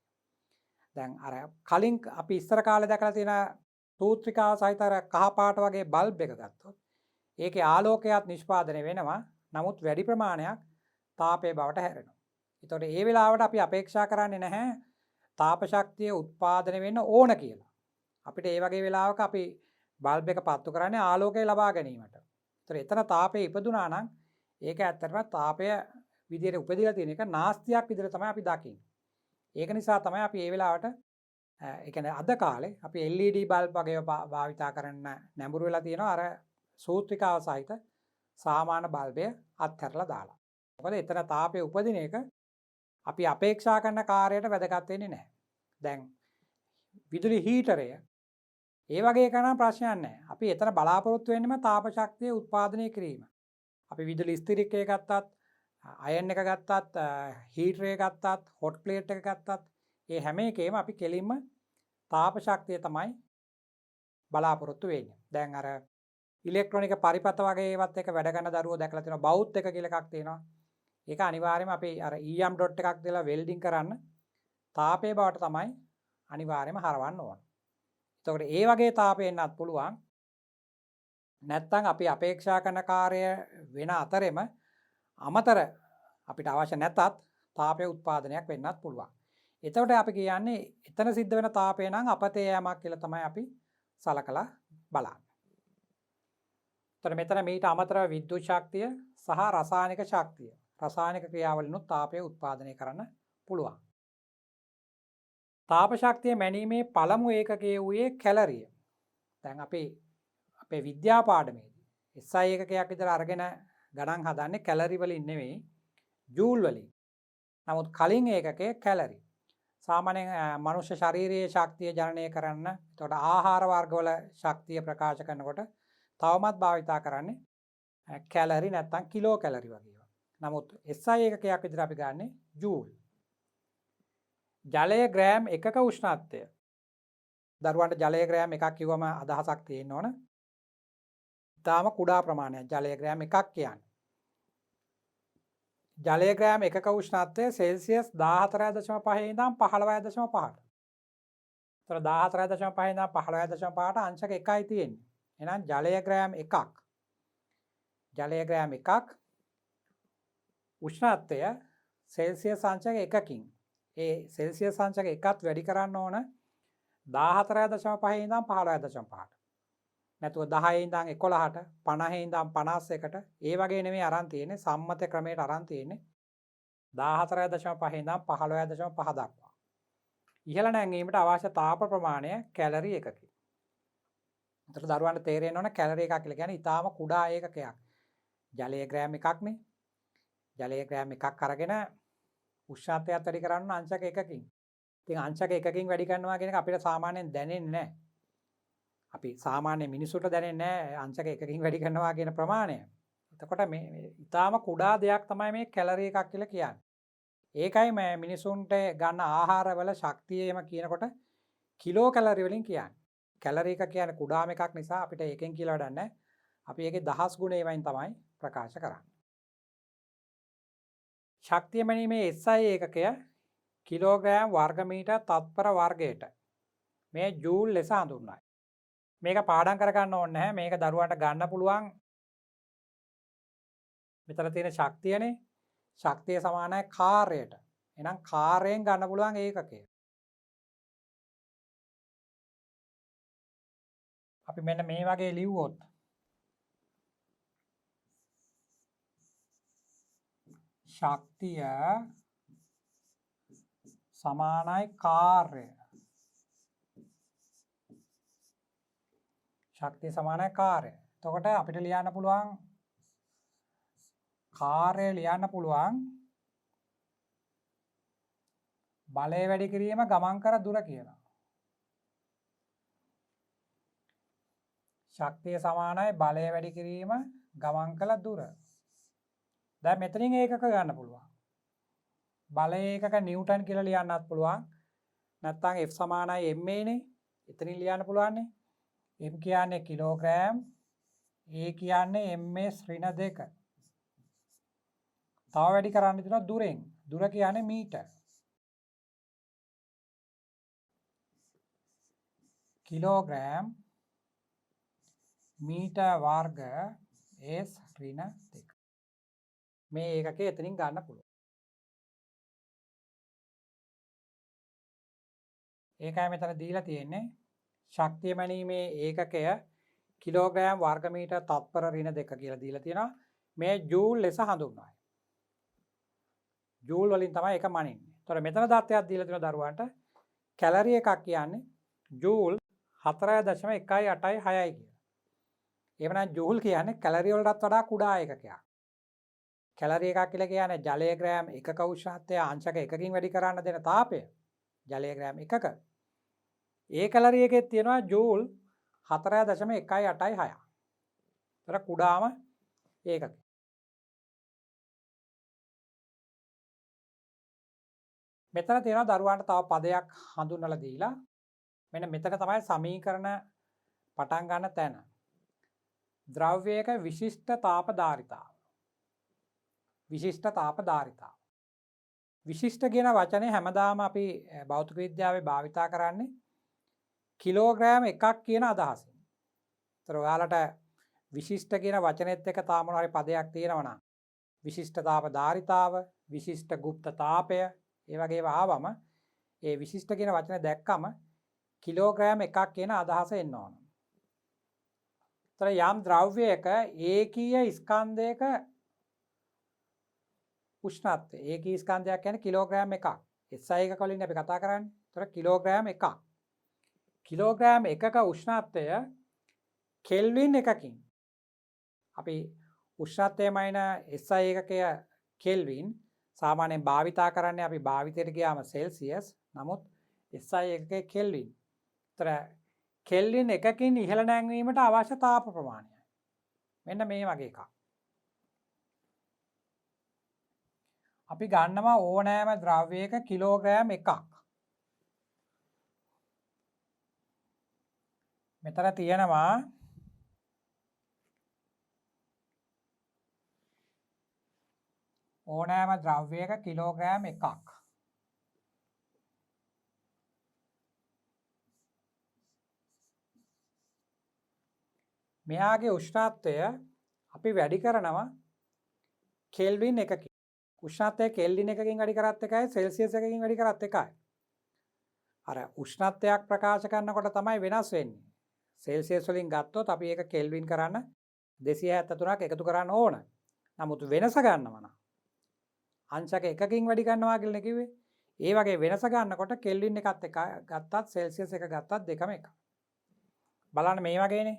දැන් අර කලින් අපි ඉස්සර කාලේ දැකලා තියෙන සූත්‍රිකාව සහිත අර කහ පාට වගේ බල්බ් එක ගත්තොත් ඒකේ ආලෝකයක් නිෂ්පාදනය වෙනවා. නමුත් වැඩි ප්‍රමාණයක් තාපයේ බවට හැරෙනවා. ඒතකොට ඒ වෙලාවට අපි අපේක්ෂා කරන්නේ නැහැ තාප ශක්තිය උත්පාදනය වෙන්න ඕන කියලා. අපිට ඒ වගේ වෙලාවක අපි බල්බ් එක පත්තු කරන්නේ ආලෝකය ලබා ගැනීමට. ඒතකොට එතන තාපය ඉපදුනා නම් ඒක ඇත්තටම තාපය විදියට උපදිලා තියෙන එක නාස්තියක් විදියට තමයි අපි දකින්නේ. ඒක නිසා තමයි අපි මේ වෙලාවට ඒ කියන්නේ අද කාලේ අපි LED බල්බ් වගේ භාවිතා කරන්න නැඹුරු වෙලා තියෙනවා අර සූත්‍රිකාව සහිත සාමාන්‍ය බල්බය අත්හැරලා දාලා. මොකද එතන තාපය උපදින එක අපි අපේක්ෂා කරන කාර්යයට වැදගත් වෙන්නේ නැහැ. දැන් විදුලි හීටරය ඒ වගේ එකක් නම් ප්‍රශ්නයක් නැහැ. අපි එතන බලාපොරොත්තු වෙන්නේම තාප ශක්තිය උත්පාදනය කිරීම. අපි විදුලි ස්ථිරිකය ගත්තත්, අයන් එක ගත්තත්, හීටර් එක ගත්තත්, හොට් ප්ලේට් එක ගත්තත්, ඒ හැම එකේම අපි කෙලින්ම තාප ශක්තිය තමයි බලාපොරොත්තු වෙන්නේ. දැන් අර ඉලෙක්ට්‍රොනික පරිපත වගේ ඒවත් එක වැඩ කරන දරුවෝ දැකලා තියෙනවා. බවුත් එක කියලා එකක් තියෙනවා. ඒක අනිවාර්යයෙන්ම අපි අර EM ඩොට් එකක් දාලා වෙල්ඩින් කරන්න තාපයේ බවට තමයි අනිවාර්යයෙන්ම හරවන්න ඕන. එතකොට ඒ වගේ තාපයෙන්වත් පුළුවන්. නැත්තම් අපි අපේක්ෂා කරන කාර්ය වෙන අතරෙම අමතර අපිට අවශ්‍ය නැතත් තාපය උත්පාදනයක් වෙන්නත් පුළුවන්. එතකොට අපි කියන්නේ එතන සිද්ධ වෙන තාපය නම් අපතේ යෑමක් කියලා තමයි අපි සලකලා බලන්නේ. එතකොට මෙතන මීට අමතරව විද්‍යුත් ශක්තිය සහ රසායනික ශක්තිය. රසායනික ක්‍රියාවලිනුත් තාපය උත්පාදනය කරන්න පුළුවන්. තාප ශක්තිය මැනීමේ පළමු ඒකකය වූයේ කැලරිය. දැන් අපි අපේ විද්‍යා පාඩමේදී SI ඒකකයක් විතර අරගෙන ගණන් හදන්නේ කැලරි වලින් නෙවෙයි ජූල් වලින්. නමුත් කලින් ඒකකයේ කැලරි. සාමාන්‍යයෙන් මනුෂ්‍ය ශාරීරියේ ශක්තිය ජනනය කරන්න, එතකොට ආහාර වර්ගවල ශක්තිය ප්‍රකාශ කරනකොට තවමත් භාවිතා කරන්නේ කැලරි නැත්නම් කිලෝ කැලරි වගේ ඒවා. නමුත් SI ඒකකයක් විතර අපි ගන්නෙ ජූල්. ජලයේ ග්‍රෑම් එකක උෂ්ණත්වය. දරුවන්ට ජලයේ ග්‍රෑම් එකක් කිව්වම අදහසක් තියෙන්න ඕන. ඊටාම කුඩා ප්‍රමාණයක් ජලයේ ග්‍රෑම් එකක් කියන්නේ. ජලයේ ග්‍රෑම් එකක උෂ්ණත්වය සෙල්සියස් 14.5 ඉඳන් 15.5ට. ඒතර 14.5 ඉඳන් 15.5ට අංශක 1යි තියෙන්නේ. එහෙනම් ජලයේ ග්‍රෑම් එකක්. ජලයේ ග්‍රෑම් එකක් උෂ්ණත්වය සෙල්සියස් අංශක 1කින්. ඒ සෙල්සියස් අංශක 1ත් වැඩි කරන්න ඕන 14.5 ඉඳන් 15.5ට. නැතුව 10 ඉඳන් 11ට 50 ඉඳන් 51ට ඒ වගේ නෙමෙයි අරන් තියෙන්නේ සම්මත ක්‍රමයට අරන් තියෙන්නේ 14.5 ඉඳන් 15.5 දක්වා. ඉහළ නැංවීමට අවශ්‍ය තාප ප්‍රමාණය කැලරි එකකි. ඒතර දරුවන්ට තේරෙන්න ඕන කැලරි එකක් කියලා කියන්නේ ඊටාම කුඩා ඒකකයක්. ජලයේ ග්‍රෑම් එකක්නේ. ජලයේ ග්‍රෑම් එකක් අරගෙන උෂ්ණත්වයත් වැඩි කරන්න අංශක 1කින්. ඉතින් අංශක 1කින් වැඩි කරනවා කියන එක අපිට සාමාන්‍යයෙන් දැනෙන්නේ නැහැ. අපි සාමාන්‍ය මිනිසුන්ට දැනෙන්නේ නැහැ අංශක 1කින් වැඩි කරනවා කියන ප්‍රමාණය. එතකොට මේ ඊටාම කුඩා දෙයක් තමයි මේ කැලරි එකක් කියලා කියන්නේ. ඒකයි මේ මිනිසුන්ට ගන්න ආහාරවල ශක්තියම කියනකොට කිලෝ කැලරි වලින් කියන්නේ. කැලරි එක කියන්නේ කුඩාම එකක් නිසා අපිට එකෙන් කියලා වැඩක් නැහැ. අපි ඒකේ දහස් ගුණයකින් තමයි ප්‍රකාශ කරන්නේ. ශක්තිය මැනීමේ SI ඒකකය කිලෝග්‍රෑම් වර්ග මීටර් තත්පර වර්ගයට මේ ජූල් ලෙස හඳුන්වයි. මේක පාඩම් කරගන්න ඕනේ නැහැ. මේක දරුවන්ට ගන්න පුළුවන්. මෙතන තියෙන ශක්තියනේ. ශක්තිය සමානයි කාර්යයට. එහෙනම් කාර්යයෙන් ගන්න පුළුවන් ඒකකය. අපි මෙන්න මේ වගේ ලිව්වොත් ශක්තිය සමානයි කාර්ය. ශක්තිය සමානයි කාර්ය. එතකොට අපිට ලියන්න පුළුවන් කාර්ය ලියන්න පුළුවන් බලය වැඩි කිරීම ගමන් කර දුර කියලා. ශක්තිය සමානයි බලය වැඩි කිරීම ගමන් කළ දුර. දැන් මෙතනින් ඒකක ගන්න පුළුවන්. බලය ඒකක නිව්ටන් කියලා ලියන්නත් පුළුවන්. නැත්නම් F සමානයි ma නේ. එතනින් ලියන්න පුළුවන්නේ. M කියන්නේ කිලෝග්‍රෑම්, A කියන්නේ ms ඍණ 2. තව වැඩි කරන්න දෙනවා දුරෙන්. දුර කියන්නේ මීටර. කිලෝග්‍රෑම් මීටර වර්ග s ඍණ 2. මේ ඒකකේ එතනින් ගන්න පුළුවන්. ඒකයි මෙතන දීලා තියෙන්නේ. ශක්තිය මැනීමේ ඒකකය කිලෝග්‍රෑම් වර්ග මීටර තත්පර ඍණ 2 කියලා දීලා තියෙනවා. මේ ජූල් ලෙස හඳුන්වනවා. ජූල් වලින් තමයි ඒක මනින්නේ. ඒතකොට මෙතන දත්තයක් දීලා තියෙනවා දරුවන්ට. කැලරි එකක් කියන්නේ ජූල් 4.186 කියලා. එවනම් ජූල් කියන්නේ කැලරි වලටත් වඩා කුඩා ඒකකයක්. කැලරි එකක් කියලා කියන්නේ ජලය ග්‍රෑම් එකක උෂ්ණත්වය අංශක එකකින් වැඩි කරන්න දෙන තාපය. ජලය ග්‍රෑම් එකක. ඒ කැලරි එකේ තියෙනවා ජූල් 4.186. ඒතර කුඩාම ඒකක. මෙතන තියෙනවා දරුවන්ට තව පදයක් හඳුන්වලා දීලා. මෙන්න මෙතන තමයි සමීකරණ පටන් ගන්න තැන. ද්‍රව්‍යයක විශිෂ්ට තාප ධාරිතාව. විශිෂ්ට තාප ධාරිතාව. විශිෂ්ට කියන වචනේ හැමදාම අපි භෞතික විද්‍යාවේ භාවිතා කරන්නේ කිලෝග්‍රෑම් එකක් කියන අදහසින්. ඒතර ඔයාලට විශිෂ්ට කියන වචනේත් එක්ක තාම මොනවා හරි පදයක් තියෙනවා නම් විශිෂ්ට තාප ධාරිතාව, විශිෂ්ට ගුප්ත තාපය, ඒ වගේ ඒවා ආවම ඒ විශිෂ්ට කියන වචනේ දැක්කම කිලෝග්‍රෑම් එකක් කියන අදහස එන්න ඕන. ඒතර යම් ද්‍රව්‍යයක ඒකීය ස්කන්ධයක උෂ්ණත්වය. ඒකී ස්කන්ධයක් කියන්නේ කිලෝග්‍රෑම් එකක්. SI එකක වලින් අපි කතා කරන්නේ. ඒතර කිලෝග්‍රෑම් එකක්. කිලෝග්‍රෑම් එකක උෂ්ණත්වය කෙල්වින් එකකින්. අපි උෂ්ණත්වය මයින SI එකකය කෙල්වින් සාමාන්‍යයෙන් භාවිතා කරන්නේ අපි භාවිතයට ගියාම සෙල්සියස්. නමුත් SI එකකේ කෙල්වින්. ඒතර කෙල්වින් එකකින් ඉහළ නැංවීමට අවශ්‍ය තාප ප්‍රමාණයයි. මෙන්න මේ වගේ එකක්. අපි ගන්නවා ඕනෑම ද්‍රව්‍යයක කිලෝග්‍රෑම් එකක්. මෙතන තියෙනවා ඕනෑම ද්‍රව්‍යයක කිලෝග්‍රෑම් එකක්. මෙයාගේ උෂ්ණත්වය අපි වැඩි කරනවා කෙල්වින් එකකින්. උෂ්ණත්වය කෙල්වින් එකකින් වැඩි කරත් එකයි සෙල්සියස් එකකින් වැඩි කරත් එකයි. අර උෂ්ණත්වයක් ප්‍රකාශ කරනකොට තමයි වෙනස් වෙන්නේ. සෙල්සියස් වලින් ගත්තොත් අපි ඒක කෙල්වින් කරන්න 273ක් එකතු කරන්න ඕන. නමුත් වෙනස ගන්නවා නම් අංශක එකකින් වැඩි කරනවා කියලා කිව්වේ. ඒ වගේ වෙනස ගන්නකොට කෙල්වින් එකත් එක ගත්තත් සෙල්සියස් එක ගත්තත් දෙකම එකයි. බලන්න මේ වගේනේ.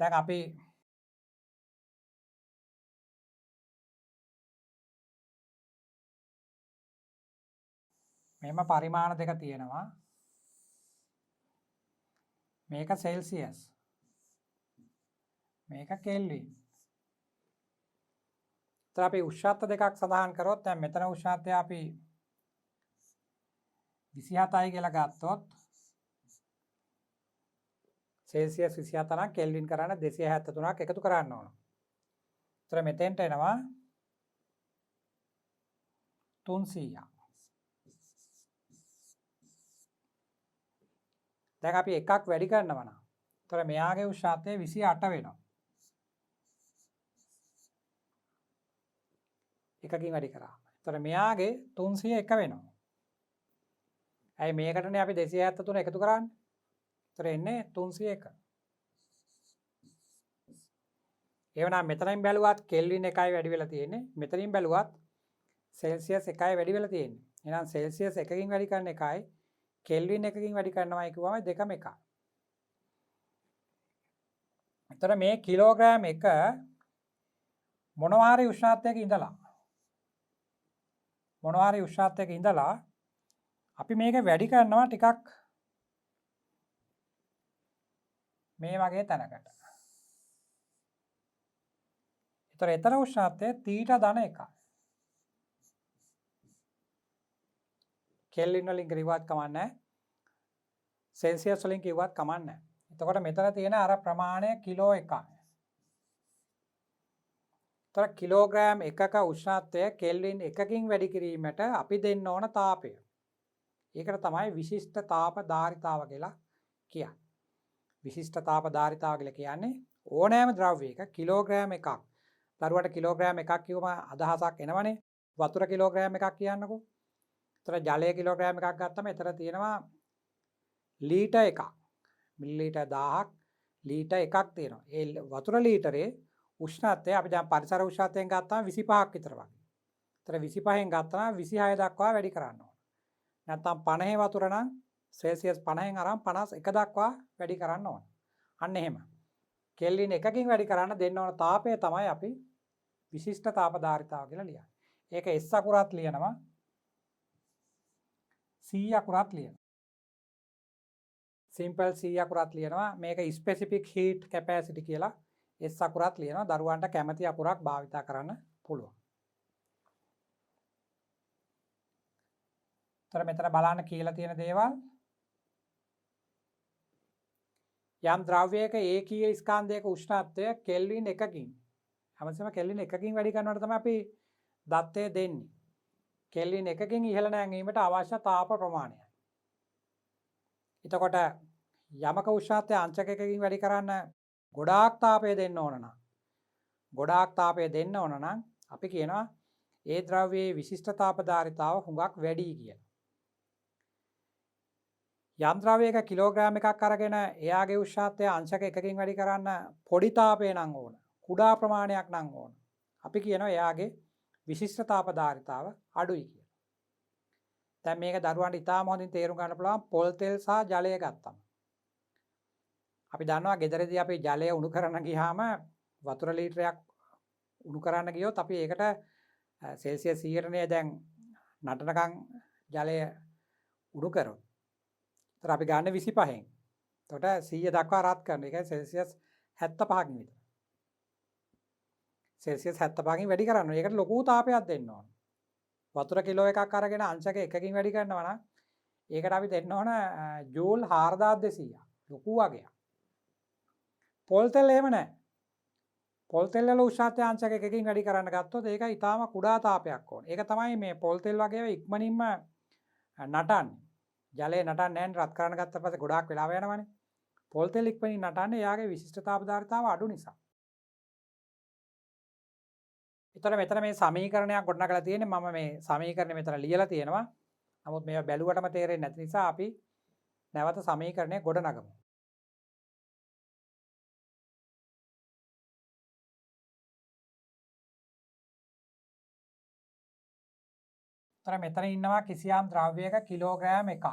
දැන් අපි මෙහෙම පරිමාණ දෙක තියෙනවා. මේක සෙල්සියස්. මේක කෙල්වින්. ඒතර අපි උෂ්ණත්ව දෙකක් සඳහන් කරොත් දැන් මෙතන උෂ්ණත්වය අපි 27යි කියලා ගත්තොත් සෙල්සියස් 27 නම් කෙල්වින් කරන්න 273ක් එකතු කරන්න ඕන. ඒතර මෙතෙන්ට එනවා 300. දැන් අපි එකක් වැඩි කරනවා නම් ඒතර මෙයාගේ උෂ්ණත්වය 28 වෙනවා. එකකින් වැඩි කරා. ඒතර මෙයාගේ 301 වෙනවා. ඇයි මේකටනේ අපි 273 එකතු කරන්නේ? ඒතර එන්නේ 301. එවනම් මෙතනින් බැලුවත් කෙල්වින් 1යි වැඩි වෙලා තියෙන්නේ. මෙතනින් බැලුවත් සෙල්සියස් 1යි වැඩි වෙලා තියෙන්නේ. එහෙනම් සෙල්සියස් 1කින් වැඩි කරන 1යි කෙල්වින් 1කින් වැඩි කරනවායි කිව්වම දෙකම එකයි. එතකොට මේ කිලෝග්‍රෑම් 1 මොනවා හරි උෂ්ණත්වයක ඉඳලා අපි මේක වැඩි කරනවා ටිකක් මේ වගේ තැනකට. එතකොට එතන උෂ්ණත්වය θ-1. කෙල්වින් වලින් කිව්වත් කමක් නැහැ. සෙල්සියස් වලින් කිව්වත් කමක් නැහැ. එතකොට මෙතන තියෙන අර ප්‍රමාණය කිලෝ 1යි. එතකොට කිලෝග්‍රෑම් 1ක උෂ්ණත්වය කෙල්වින් 1කින් වැඩි කිරීමට අපි දෙන්න ඕන තාපය. ඒකට තමයි විශිෂ්ට තාප ධාරිතාව කියලා කියන්නේ. විශිෂ්ට තාප ධාරිතාව කියලා කියන්නේ ඕනෑම ද්‍රව්‍යයක කිලෝග්‍රෑම් 1ක්. දරුවට කිලෝග්‍රෑම් 1ක් කිව්වම අදහසක් එනවනේ. වතුර කිලෝග්‍රෑම් 1ක් කියන්නකෝ. එතන ජලය කිලෝග්‍රෑම් 1ක් ගත්තම එතන තියෙනවා ලීටර් 1ක්. මිලිලීටර් 1000ක් ලීටර් 1ක් තියෙනවා. ඒ වතුර ලීටරේ උෂ්ණත්වය අපි දැන් පරිසර උෂ්ණත්වයෙන් ගත්තාම 25ක් විතර වගේ. ඒතර 25න් ගත්තාම 26 දක්වා වැඩි කරන්න ඕන. නැත්නම් 50 වතුර නම් සෙල්සියස් 50න් අරන් 51 දක්වා වැඩි කරන්න ඕන. අන්න එහෙම. කෙල්වින් 1කින් වැඩි කරන්න දෙන්න ඕන තාපය තමයි අපි විශිෂ්ට තාප ධාරිතාව කියලා ලියන්නේ. ඒක S අකුරත් ලියනවා. C අකුරත් ලියනවා. සිම්පල් C අකුරත් ලියනවා. මේක ස්පෙસિෆික් හීට් කැපැසිටි කියලා S අකුරත් ලියනවා. දරුවන්ට කැමති අකුරක් භාවිතා කරන්න පුළුවන්. තර මෙතන බලන්න කියලා තියෙන දේවල් යම් ද්‍රව්‍යයක ඒකීය ස්කන්ධයක උෂ්ණත්වය කෙල්වින් 1කින් හැමතිස්සෙම කෙල්වින් 1කින් වැඩි කරනකොට තමයි අපි දත්තය දෙන්නේ. කෙල්වින් 1කින් ඉහළ නැංවීමට අවශ්‍ය තාප ප්‍රමාණයයි. එතකොට යමක උෂ්ණත්වය අංශක 1කින් වැඩි කරන්න ගොඩාක් තාපය දෙන්න ඕන නම් අපි කියනවා ඒ ද්‍රව්‍යයේ විශිෂ්ට තාප ධාරිතාව හුඟක් වැඩි කියලා. යම් ද්‍රව්‍යයක කිලෝග්‍රෑම් 1ක් අරගෙන එයාගේ උෂ්ණත්වය අංශක 1කින් වැඩි කරන්න පොඩි තාපය නම් ඕන. කුඩා ප්‍රමාණයක් නම් ඕන. අපි කියනවා එයාගේ විශිෂ්ට තාප ධාරිතාව අඩුයි කියලා. දැන් මේක දරුවන්ට ඉතාම හොඳින් තේරුම් ගන්න පුළුවන් පොල් තෙල් සහ ජලය ගත්තම. අපි දන්නවා ගෙදරදී අපි ජලය උණු කරන්න ගියාම වතුර ලීටරයක් උණු කරන්න ගියොත් අපි ඒකට සෙල්සියස් 100ටනේ දැන් නටනකම් ජලය උණු කරොත්. ඒතර අපි ගන්න 25න්. එතකොට 100 දක්වා රත් කරනවා. ඒ කියන්නේ සෙල්සියස් 75කින් විතර. සෙල්සියස් 75කින් වැඩි කරනවා. ඒකට ලොකු තාපයක් දෙන්න ඕන. වතුර කිලෝ එකක් අරගෙන අංශක 1කින් වැඩි කරනවා නම් ඒකට අපි දෙන්න ඕන ජූල් 4200ක්. ලොකු වගේක්. පොල් තෙල් එහෙම නැහැ. පොල් තෙල් වල උෂ්ණත්වය අංශක 1කින් වැඩි කරන්න ගත්තොත් ඒක ඊටාම කුඩා තාපයක් ඕන. ඒක තමයි මේ පොල් තෙල් වගේ ඉක්මනින්ම නටන්නේ. ජලය නටන්නේ නැහැ රත් කරන්න ගත්ත පස්සේ ගොඩාක් වෙලාව යනවනේ. පොල් තෙල් ඉක්මනින් නටන්නේ එයාගේ විශිෂ්ට තාප ධාරිතාව අඩු නිසා. එතකොට මෙතන මේ සමීකරණයක් ගොඩනගලා තියෙන්නේ මම මේ සමීකරණය මෙතන ලියලා තියෙනවා. නමුත් මේවා බැලුවටම තේරෙන්නේ නැති නිසා අපි නැවත සමීකරණය ගොඩනගමු. තර මෙතන ඉන්නවා කිසියම් ද්‍රව්‍යයක කිලෝග්‍රෑම් 1ක්.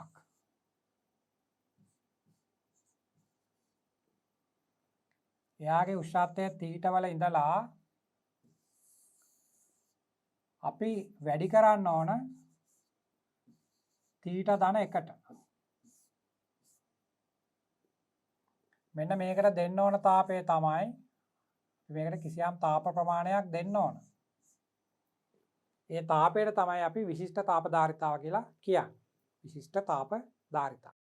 එයාගේ උෂ්ණත්වය θ වල ඉඳලා අපි වැඩි කරන්න ඕන θ-1ට. මෙන්න මේකට දෙන්න ඕන තාපය තමයි මේකට කිසියම් තාප ප්‍රමාණයක් දෙන්න ඕන. ඒ තාපයට තමයි අපි විශිෂ්ට තාප ධාරිතාව කියලා කියන්නේ. විශිෂ්ට තාප ධාරිතා.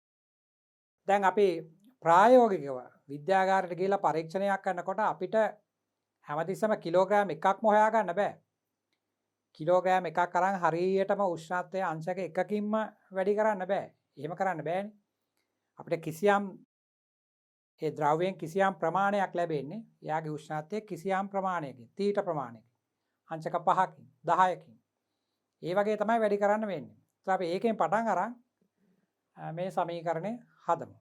දැන් අපි ප්‍රායෝගිකව විද්‍යාගාරයට ගිහිල්ලා පරීක්ෂණයක් කරනකොට අපිට හැමතිස්සම කිලෝග්‍රෑම් එකක්ම හොයා ගන්න බෑ. කිලෝග්‍රෑම් එකක් අරන් හරියටම උෂ්ණත්වය අංශක එකකින්ම වැඩි කරන්න බෑ. එහෙම කරන්න බෑනේ. අපිට කිසියම් ඒ ද්‍රව්‍යයෙන් කිසියම් ප්‍රමාණයක් ලැබෙන්නේ එයාගේ උෂ්ණත්වයේ කිසියම් ප්‍රමාණයකින් තීට ප්‍රමාණයකින් අංශක 5කින් 10කින් ඒ වගේ තමයි වැඩි කරන්න වෙන්නේ. ඒත් අපි ඒකෙන් පටන් අරන් මේ සමීකරණය හදමු.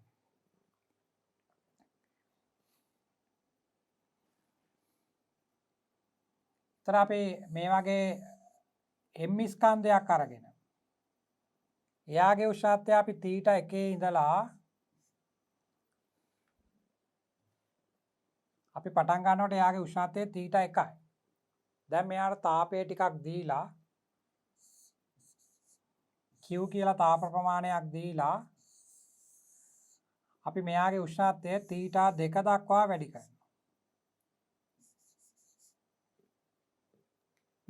ඒතර අපි මේ වගේ M ස්කන්ධයක් අරගෙන එයාගේ උෂ්ණත්වය අපි තීට 1 ඉඳලා අපි පටන් ගන්නකොට එයාගේ උෂ්ණත්වය තීට 1යි. දැන් මෙයාට තාපය ටිකක් දීලා Q කියලා තාප ප්‍රමාණයක් දීලා අපි මෙයාගේ උෂ්ණත්වය තීට 2 දක්වා වැඩි කරනවා.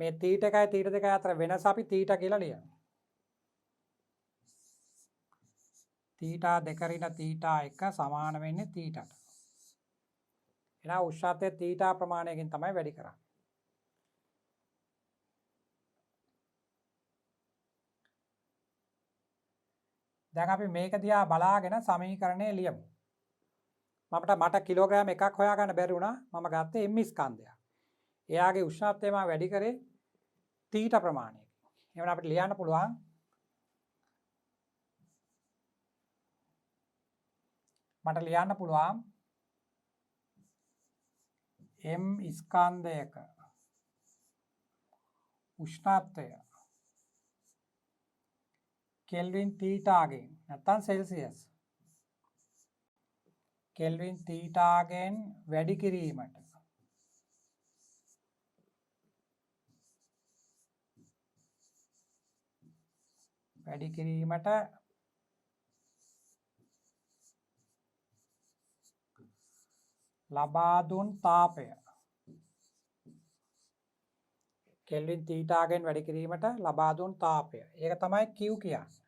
මේ තීට 1යි තීට 2යි අතර වෙනස අපි තීට කියලා ලියනවා. තීට 2 ඍණ තීට 1 සමාන වෙන්නේ තීටට. එහෙනම් උෂ්ණත්වය තීට ප්‍රමාණයකින් තමයි වැඩි කරන්නේ. දැන් අපි මේක දිහා බලාගෙන සමීකරණය ලියමු. මට කිලෝග්‍රෑම් එකක් හොයාගන්න බැරි වුණා. මම ගත්තේ M ස්කන්ධයක්. එයාගේ උෂ්ණත්වය මම වැඩි කරේ තීට ප්‍රමාණයකින්. එහෙනම් අපිට ලියන්න පුළුවන් M ස්කන්ධයක උෂ්ණත්වය කෙල්වින් තීටාගෙන් නැත්නම් සෙල්සියස් කෙල්වින් තීටාගෙන් වැඩි කිරීමට ලබා දුන් තාපය කෙල්වින් තීටාගෙන් වැඩි කිරීමට ලබා දුන් තාපය. ඒක තමයි Q කියන්නේ.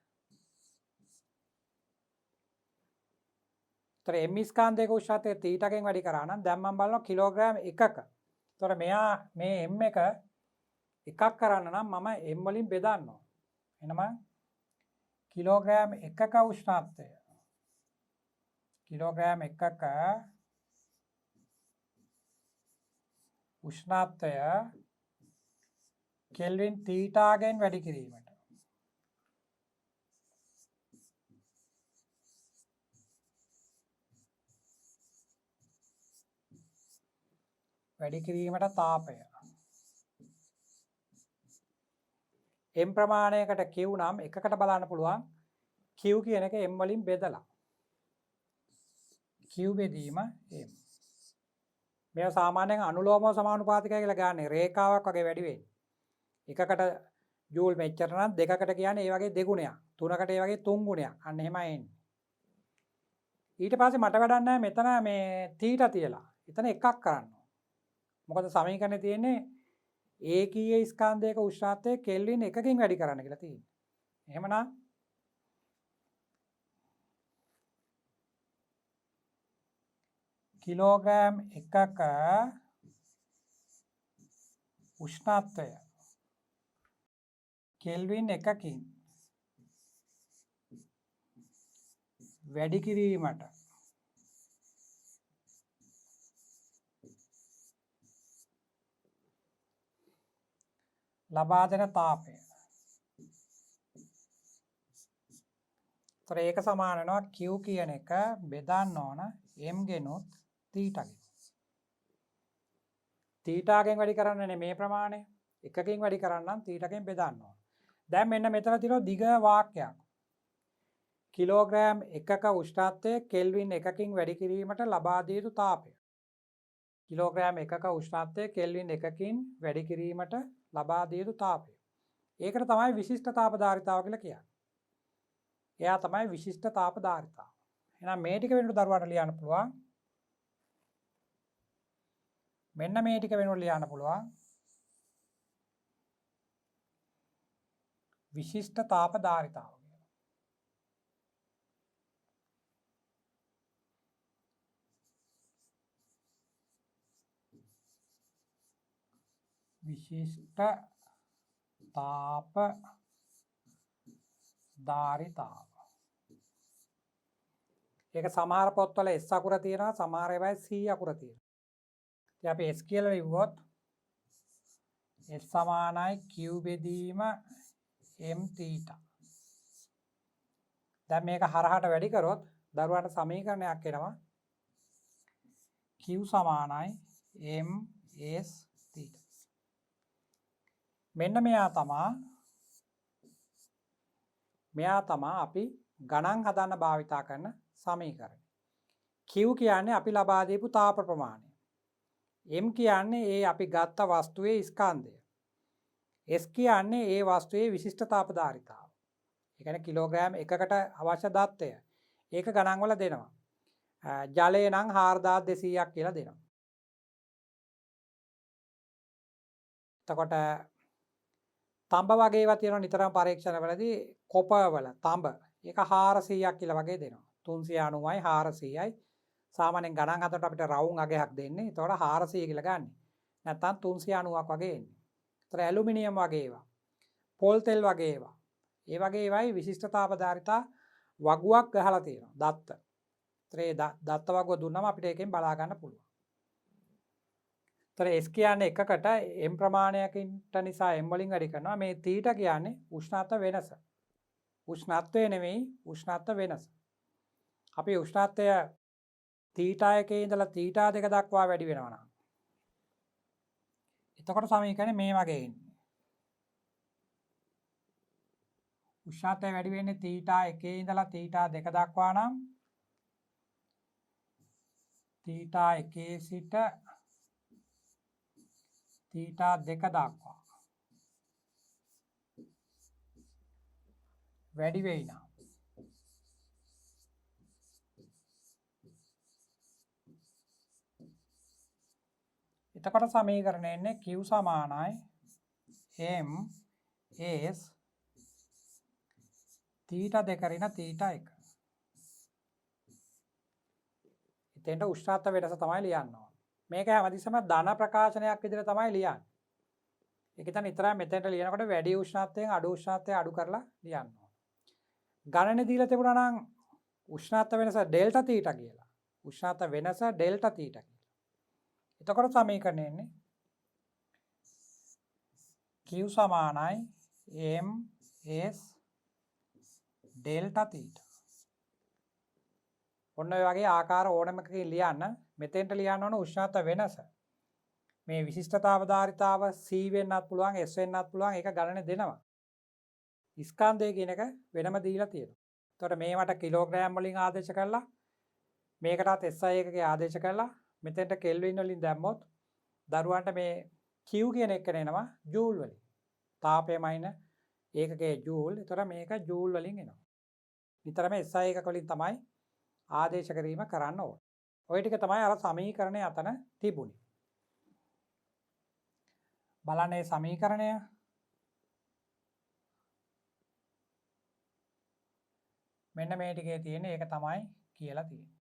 ඒතර M ස්කන්ධයක උෂ්ණත්වය තීටගෙන් වැඩි කරා නම් දැන් මම බලනවා කිලෝග්‍රෑම් එකක. ඒතර මෙයා මේ M එක එකක් කරන්න නම් මම M වලින් බෙදන්න ඕන. එහෙනම් කිලෝග්‍රෑම් එකක උෂ්ණත්වය කෙල්වින් තීටාගෙන් වැඩි කිරීමට තාපය M ප්‍රමාණයකට Q නම් එකකට බලන්න පුළුවන් Q කියන එක M වලින් බෙදලා Q බෙදීම M. මේවා සාමාන්‍යයෙන් අනුලෝම සමානුපාතිකයි කියලා ගන්න රේඛාවක් වගේ වැඩි වෙන්නේ. එකකට ජූල් මෙච්චර නම් දෙකකට කියන්නේ ඒ වගේ දෙගුණයක්. තුනකට ඒ වගේ තුන් ගුණයක්. අන්න එහෙමයි එන්නේ. ඊට පස්සේ මට වැඩක් නැහැ මෙතන මේ තීට තියලා. එතන එකක් කරන්න ඕන. මොකද සමීකරණේ තියෙන්නේ ඒකීය ස්කන්ධයක උෂ්ණත්වය කෙල්වින් එකකින් වැඩි කරන්න කියලා තියෙන්නේ. එහෙමනම් කිලෝග්‍රෑම් එකක උෂ්ණත්වය කෙල්වින් එකකින් වැඩි කිරීමට ලබා දෙන තාපය. ඒතර ඒක සමාන වෙනවා Q කියන එක බෙදන්න ඕන M ගෙනුත් තීටගෙන්. තීටාගෙන් වැඩි කරන්නේ මේ ප්‍රමාණය. එකකින් වැඩි කරන්නම් තීටගෙන් බෙදන්න ඕන. දැන් මෙන්න මෙතන තියෙනවා දිග වාක්‍යයක්. කිලෝග්‍රෑම් එකක උෂ්ණත්වය කෙල්වින් එකකින් වැඩි කිරීමට ලබා දිය යුතු තාපය. කිලෝග්‍රෑම් එකක උෂ්ණත්වය කෙල්වින් එකකින් වැඩි කිරීමට ලබා දිය යුතු තාපය. ඒකට තමයි විශිෂ්ට තාප ධාරිතාව කියලා කියන්නේ. එයා තමයි විශිෂ්ට තාප ධාරිතාව. එහෙනම් මේ ටික වෙනුවට දරුවාට ලියන්න පුළුවන්. මෙන්න මේ ටික වෙනුවට ලියන්න පුළුවන්. විශිෂ්ට තාප ධාරිතාව. විශිෂ්ට තාප ධාරිතාව. ඒක සමහර පොත්වල S අකුර තියෙනවා, සමහර ඒවායේ C අකුර තියෙනවා. ඉතින් අපි S කියලා ලිව්වොත් S සමානයි Q බෙදීම M θ. දැන් මේක හරහට වැඩි කරොත් දරුවන්ට සමීකරණයක් එනවා. Q සමානයි M S θ. මෙන්න මෙයා තමා අපි ගණන් හදන්න භාවිතා කරන සමීකරණය. Q කියන්නේ අපි ලබා දීපු තාප ප්‍රමාණය. M කියන්නේ ඒ අපි ගත්ත වස්තුවේ ස්කන්ධය. S කියන්නේ ඒ වස්තුවේ විශිෂ්ට තාප ධාරිතාව. ඒ කියන්නේ කිලෝග්‍රෑම් එකකට අවශ්‍ය දත්තය. ඒක ගණන් වල දෙනවා. ජලය නම් 4200ක් කියලා දෙනවා. එතකොට තඹ වගේ ඒවා තියෙනවා නිතරම පරීක්ෂණවලදී කොපරවල තඹ ඒක 400ක් කියලා වගේ දෙනවා. 390යි 400යි සාමාන්‍යයෙන් ගණන් හදනකොට අපිට රවුම් අගයක් දෙන්නේ. ඒතකොට 400 කියලා ගන්න. නැත්නම් 390ක් වගේ එන්නේ. ඒතර ඇලුමිනියම් වගේ ඒවා, පොල් තෙල් වගේ ඒවා. ඒ වගේ ඒවායි විශිෂ්ට තාප ධාරිතා වගුවක් ගහලා තියෙනවා. දත්ත. ඒතර ඒ දත්ත වගුව දුන්නම අපිට ඒකෙන් බලා ගන්න පුළුවන්. ඒතර S කියන්නේ එකකට M ප්‍රමාණයකින්ට නිසා M වලින් වැඩි කරනවා. මේ θ කියන්නේ උෂ්ණත්ව වෙනස. උෂ්ණත්වය නෙමෙයි උෂ්ණත්ව වෙනස. අපි උෂ්ණත්වය θ එකේ ඉඳලා θ දෙක දක්වා වැඩි වෙනවා නම් එතකොට සමීකරණය මේ වගේ එන්නේ. උෂ්ණත්වය වැඩි වෙන්නේ θ එකේ ඉඳලා θ දෙක දක්වා නම් θ එකේ සිට θ දෙක දක්වා වැඩි වෙයි නම් එතකොට සමීකරණය එන්නේ Q සමානයි M S θ දෙක ඍණ θ 1. එතෙන්ට උෂ්ණත්ව වෙනස තමයි ලියන්න ඕන. මේක හැමතිස්සෙම ධන ප්‍රකාශනයක් විදිහට තමයි ලියන්නේ. ඒක ඉතින් නිතරම මෙතෙන්ට ලියනකොට වැඩි උෂ්ණත්වයෙන් අඩු උෂ්ණත්වය අඩු කරලා ලියන්න ඕන. ගණනේ දීලා තිබුණා නම් උෂ්ණත්ව වෙනස ඩෙල්ටා θ කියලා. උෂ්ණත්ව වෙනස ඩෙල්ටා θ කියලා. එතකොට සමීකරණය එන්නේ Q සමානයි M S ඩෙල්ටා θ. ඔන්න ඔය වගේ ආකාර ඕනමකකින් ලියන්න. මෙතෙන්ට ලියන්න ඕන උෂ්ණත්ව වෙනස. මේ විශිෂ්ට තාප ධාරිතාව C වෙන්නත් පුළුවන් S වෙන්නත් පුළුවන්. ඒක ගණනේ දෙනවා. ස්කන්ධය කියන එක වෙනම දීලා තියෙනවා. එතකොට මේවට කිලෝග්‍රෑම් වලින් ආදේශ කරලා මේකටත් SI එකකේ ආදේශ කරලා මෙතෙන්ට කෙල්වින් වලින් දැම්මොත් දරුවන්ට මේ Q කියන එක එනවා ජූල් වලින්. තාපය මයින ඒකකයේ ජූල්. එතකොට මේක ජූල් වලින් එනවා. නිතරම SI එකක වලින් තමයි ආදේශ කිරීම කරන්න ඕන. ඔය ටික තමයි අර සමීකරණය අතන තිබුණේ. බලන්න මේ සමීකරණය. මෙන්න මේ ටිකේ තියෙන ඒක තමයි කියලා තියෙන්නේ.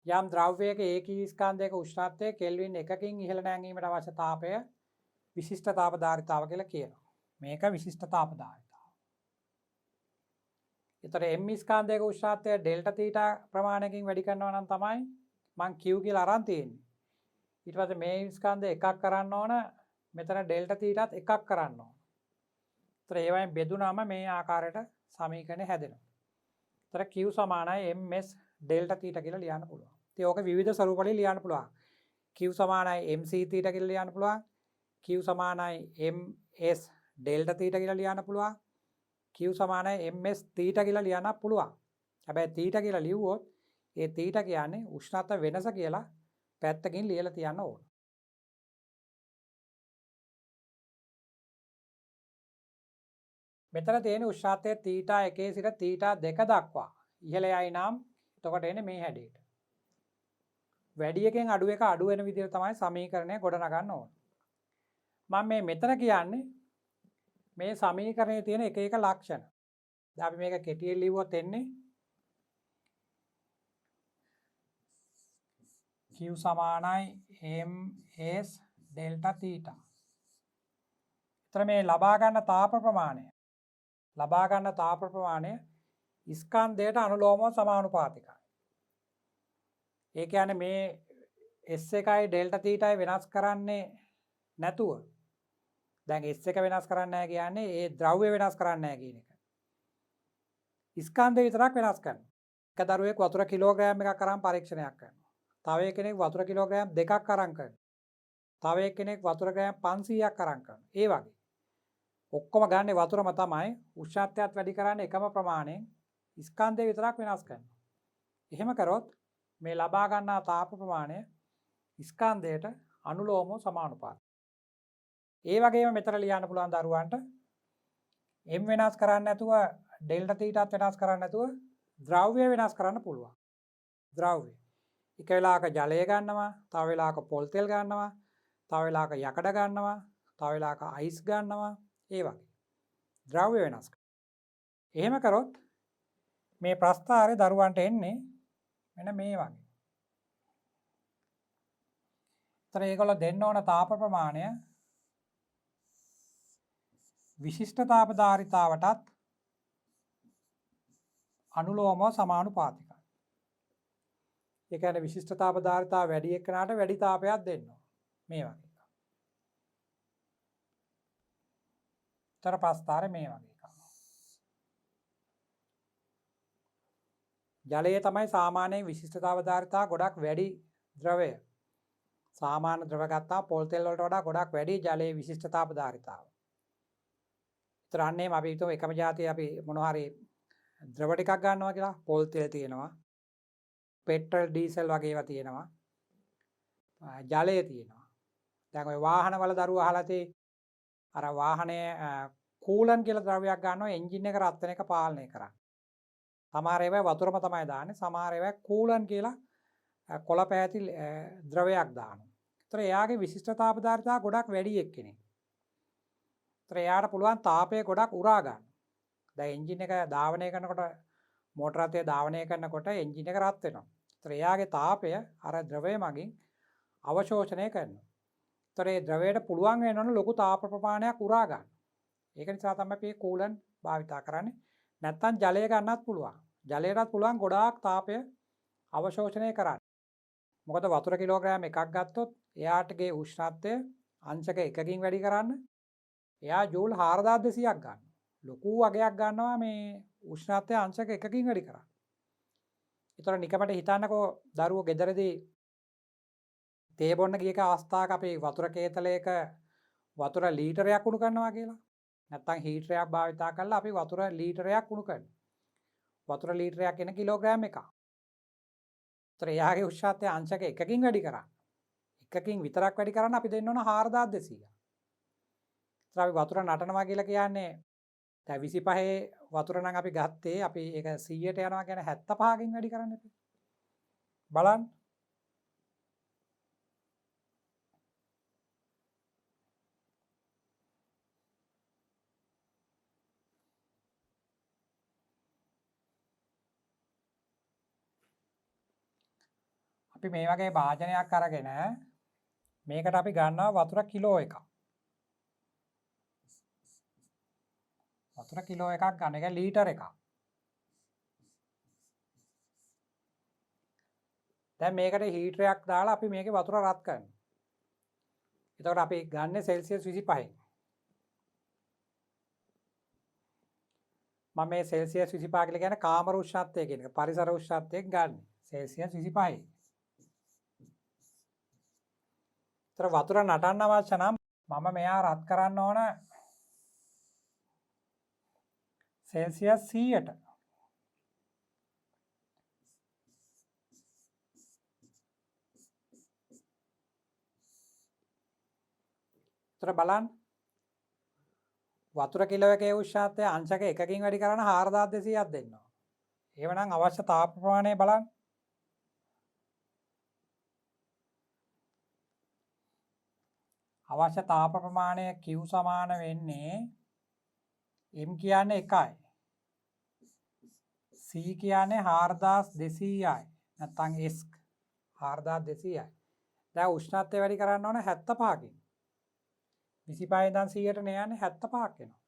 යම් ද්‍රව්‍යයක ඒකී ස්කන්ධයක උෂ්ණත්වය කෙල්වින් 1කින් ඉහළ නැංවීමට අවශ්‍ය තාපය විශිෂ්ට තාප ධාරිතාව කියලා කියනවා. මේක විශිෂ්ට තාප ධාරිතාව. ඒතර M ස්කන්ධයක උෂ්ණත්වය ඩෙල්ටා θ ප්‍රමාණයකින් වැඩි කරනවා නම් තමයි මං Q කියලා අරන් තියෙන්නේ. ඊට පස්සේ මේ ස්කන්ධය එකක් කරන්න ඕන, මෙතන ඩෙල්ටා θටත් එකක් කරන්න ඕන. ඒතර ඒවයින් බෙදුනම මේ ආකාරයට සමීකරණය හැදෙනවා. ඒතර Q සමානයි MS ඩෙල්ටා θ කියලා ලියන්න පුළුවන්. ඉතින් ඕක විවිධ ස්වරූප වලින් ලියන්න පුළුවන්. Q සමානයි MC θ කියලා ලියන්න පුළුවන්. Q සමානයි MS ඩෙල්ටා θ කියලා ලියන්න පුළුවන්. Q සමානයි MS θ කියලා ලියන්න පුළුවන්. හැබැයි θ කියලා ලිව්වොත් ඒ θ කියන්නේ උෂ්ණත්ව වෙනස කියලා පැත්තකින් ලියලා තියන්න ඕන. මෙතන තියෙන උෂ්ණත්වය θ එකේ සිට θ දෙක දක්වා ඉහළ යයි නම් එතකොට එන්නේ මේ හැඩයට. වැඩි එකෙන් අඩු එක අඩු වෙන විදිහට තමයි සමීකරණය ගොඩනගන්න ඕන. මම මේ මෙතන කියන්නේ මේ සමීකරණයේ තියෙන එක එක ලක්ෂණ. දැන් අපි මේක කෙටියෙන් ලිව්වොත් එන්නේ Q සමානයි MS ඩෙල්ටා තීටා. එතන මේ ලබා ගන්න තාප ප්‍රමාණය ස්කන්ධයට අනුලෝමව සමානුපාතිකයි. ඒ කියන්නේ මේ S1යි ඩෙල්ටා තීටායි වෙනස් කරන්නේ නැතුව දැන් S1 වෙනස් කරන්නේ නැහැ කියන්නේ ඒ ද්‍රව්‍ය වෙනස් කරන්නේ නැහැ කියන එක. ස්කන්ධය විතරක් වෙනස් කරනවා. එක දරුවෙක් වතුර කිලෝග්‍රෑම් එකක් අරන් පරීක්ෂණයක් කරනවා. තව කෙනෙක් වතුර කිලෝග්‍රෑම් 2ක් අරන් කරනවා. තව කෙනෙක් වතුර ග්‍රෑම් 500ක් අරන් කරනවා. ඒ වගේ. ඔක්කොම ගන්නේ වතුරම තමයි. උෂ්ණත්වයත් වැඩි කරන්නේ එකම ප්‍රමාණයෙන්. ස්කන්ධය විතරක් වෙනස් කරනවා. එහෙම කරොත් මේ ලබා ගන්නා තාප ප්‍රමාණය ස්කන්ධයට අනුලෝමව සමානුපාතයි. ඒ වගේම මෙතන ලියන්න පුළුවන් දරුවන්ට m වෙනස් කරන්නේ නැතුව ඩෙල්ටා තීටාත් වෙනස් කරන්නේ නැතුව ද්‍රව්‍ය වෙනස් කරන්න පුළුවන්. ද්‍රව්‍ය. එක වෙලාවක ජලය ගන්නවා, තව වෙලාවක පොල් තෙල් ගන්නවා, තව වෙලාවක යකඩ ගන්නවා, තව වෙලාවක අයිස් ගන්නවා, ඒ වගේ. ද්‍රව්‍ය වෙනස් කරනවා. එහෙම කරොත් මේ ප්‍රස්ථාරය දරුවන්ට එන්නේ මෙන්න මේ වගේ. ඒතර ඒගොල්ලෝ දෙන්න ඕන තාප ප්‍රමාණය විශිෂ්ට තාප ධාරිතාවටත් අනුලෝමව සමානුපාතිකයි. ඒ කියන්නේ විශිෂ්ට තාප ධාරිතාව වැඩි එක්කනට වැඩි තාපයක් දෙන්න ඕන. මේ වගේ. තර ප්‍රස්ථාරය මේ වගේ එකක්. ජලයේ තමයි සාමාන්‍යයෙන් විශිෂ්ට තාප ධාරිතාව ගොඩක් වැඩි ද්‍රවය. සාමාන්‍ය ද්‍රව ගත්තා පොල් තෙල් වලට වඩා ගොඩක් වැඩි ජලයේ විශිෂ්ට තාප ධාරිතාව. ඒතර අන්නේම අපි හිතමු එකම જાතිය අපි මොනවා හරි ද්‍රව ටිකක් ගන්නවා කියලා. පොල් තෙල් තියෙනවා. පෙට්‍රල් ඩීසල් වගේ ඒවා තියෙනවා. ජලය තියෙනවා. දැන් ඔය වාහනවල දරුවෝ අහලා තියෙයි අර වාහනේ කූලන් කියලා ද්‍රවයක් ගන්නවා එන්ජින් එක රත් වෙන එක පාලනය කරන්න. සමහර ඒවා වතුරම තමයි දාන්නේ. සමහර ඒවා කූලන් කියලා කොළ පැහැති ද්‍රවයක් දානවා. ඒතර එයාගේ විශිෂ්ට තාප ධාරිතාව ගොඩක් වැඩි එක්කෙනෙක්. ඒතර එයාට පුළුවන් තාපය ගොඩක් උරා ගන්න. දැන් එන්ජින් එක ධාවනය කරනකොට මෝටර රථය ධාවනය කරනකොට එන්ජින් එක රත් වෙනවා. ඒතර එයාගේ තාපය අර ද්‍රවය මගින් අවශෝෂණය කරනවා. ඒතර ඒ ද්‍රවයට පුළුවන් වෙනවනේ ලොකු තාප ප්‍රමාණයක් උරා ගන්න. ඒක නිසා තමයි අපි කූලන් භාවිතා කරන්නේ. නැත්තම් ජලය ගන්නත් පුළුවන්. ජලයටත් පුළුවන් ගොඩාක් තාපය අවශෝෂණය කරන්න. මොකද වතුර කිලෝග්‍රෑම් එකක් ගත්තොත් එයාටගේ උෂ්ණත්වය අංශක 1කින් වැඩි කරන්න එයා ජූල් 4200ක් ගන්නවා. ලොකු වගයක් ගන්නවා මේ උෂ්ණත්වය අංශක 1කින් වැඩි කරන්න. ඒතර නිකමට හිතන්නකෝ දරුවෝ ගෙදරදී තේ බොන්න ගිය එක අවස්ථාවක අපි වතුර කේතලයක වතුර ලීටරයක් උණු කරනවා කියලා. නැත්තම් හීටරයක් භාවිතා කරලා අපි වතුර ලීටරයක් උණු කරනවා. වතුර ලීටරයක් එන කිලෝග්‍රෑම් එකක්. ඒතර එයාගේ උෂ්ණත්වය අංශක 1කින් වැඩි කරා. 1කින් විතරක් වැඩි කරන්න අපි දෙන්න ඕන 4200ක්. ඒතර අපි වතුර නටනවා කියලා කියන්නේ දැන් 25 වතුර නම් අපි ගත්තේ අපි ඒක 100ට යනවා කියන්නේ 75කින් වැඩි කරන්න එපා. බලන්න. අපි මේ වගේ භාජනයක් අරගෙන මේකට අපි ගන්නවා වතුර කිලෝ එකක්. වතුර කිලෝ එකක් ගන්න එක ලීටර එකක්. දැන් මේකට හීටරයක් දාලා අපි මේකේ වතුර රත් කරනවා. එතකොට අපි ගන්නේ සෙල්සියස් 25. මම මේ සෙල්සියස් 25 කියලා කියන්නේ කාමර උෂ්ණත්වය කියන එක. පරිසර උෂ්ණත්වයෙන් ගන්න. සෙල්සියස් 25. ඒතර වතුර නටන්න අවශ්‍ය නම් මම මෙයා රත් කරන්න ඕන සෙල්සියස් 100ට. ඒතර බලන්න වතුර කිලෝ එකේ උෂ්ණත්වය අංශක 1කින් වැඩි කරන 4200ක් දෙන්නවා. එවනම් අවශ්‍ය තාප ප්‍රමාණය බලන්න. අවශ්‍ය තාප ප්‍රමාණය Q සමාන වෙන්නේ M කියන්නේ 1යි. C කියන්නේ 4200යි. නැත්නම් S 4200යි. දැන් උෂ්ණත්වය වැඩි කරන්න ඕන 75කින්. 25 ඉඳන් 100ට නේ යන්නේ 75ක් එනවා.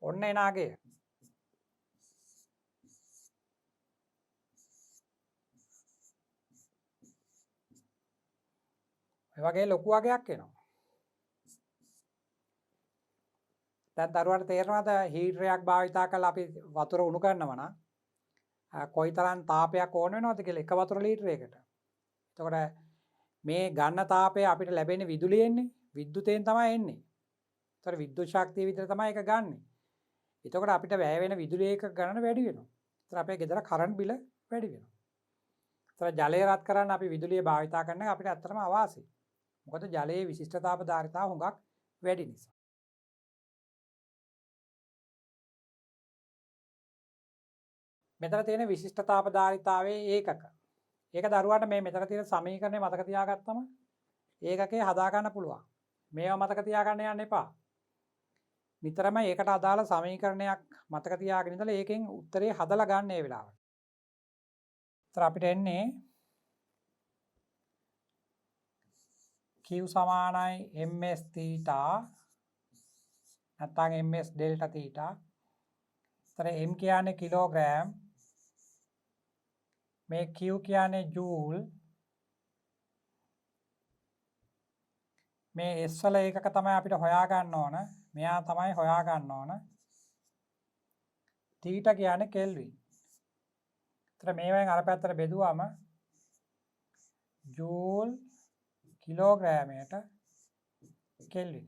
ඔන්න එන අගය. ඒ වගේ ලොකු අගයක් එනවා. දැන් දරුවන්ට තේරෙනවද හීටරයක් භාවිතා කරලා අපි වතුර උණු කරනවා නම් කොයිතරම් තාපයක් ඕන වෙනවද කියලා එක වතුර ලීටරයකට. එතකොට මේ ගන්න තාපය අපිට ලැබෙන විදුලියෙන්නේ විද්‍යුතයෙන් තමයි එන්නේ. ඒතර විද්‍යුත් ශක්තිය විතර තමයි ඒක ගන්නෙ. එතකොට අපිට වැය වෙන විදුලි ඒකක ගණන වැඩි වෙනවා. ඒතර අපේ ගෙදර කරන්ට් බිල වැඩි වෙනවා. ඒතර ජලය රත් කරන්න අපි විදුලිය භාවිතා කරන එක අපිට ඇත්තටම අවාසියි. මොකද ජලයේ විශිෂ්ටතාවධාරිතාව හුඟක් වැඩි නිසා. මෙතන තියෙන විශිෂ්ටතාවධාරිතාවයේ ඒකක. ඒක දරුවාට මේ මෙතන තියෙන සමීකරණය මතක තියාගත්තම ඒකකේ හදා ගන්න පුළුවන්. මේවා මතක තියාගන්න යන්න එපා. නිතරම ඒකට අදාළ සමීකරණයක් මතක තියාගෙන ඉඳලා ඒකෙන් උත්තරේ හදලා ගන්න ඒ වෙලාවට. ඒතර අපිට එන්නේ Q සමානයි ms theta නැත්නම් ms delta theta. ඒතර m කියන්නේ කිලෝග්‍රෑම්, මේ Q කියන්නේ ජූල්, මේ S වල ඒකක තමයි අපිට හොයා ගන්න ඕන. මෙයා තමයි හොයා ගන්න ඕන. θ කියන්නේ කෙල්වින්. ඒතර මේවෙන් අර පැත්තට බෙදුවම ජූල් කිලෝග්‍රෑමයට කෙල්වින්.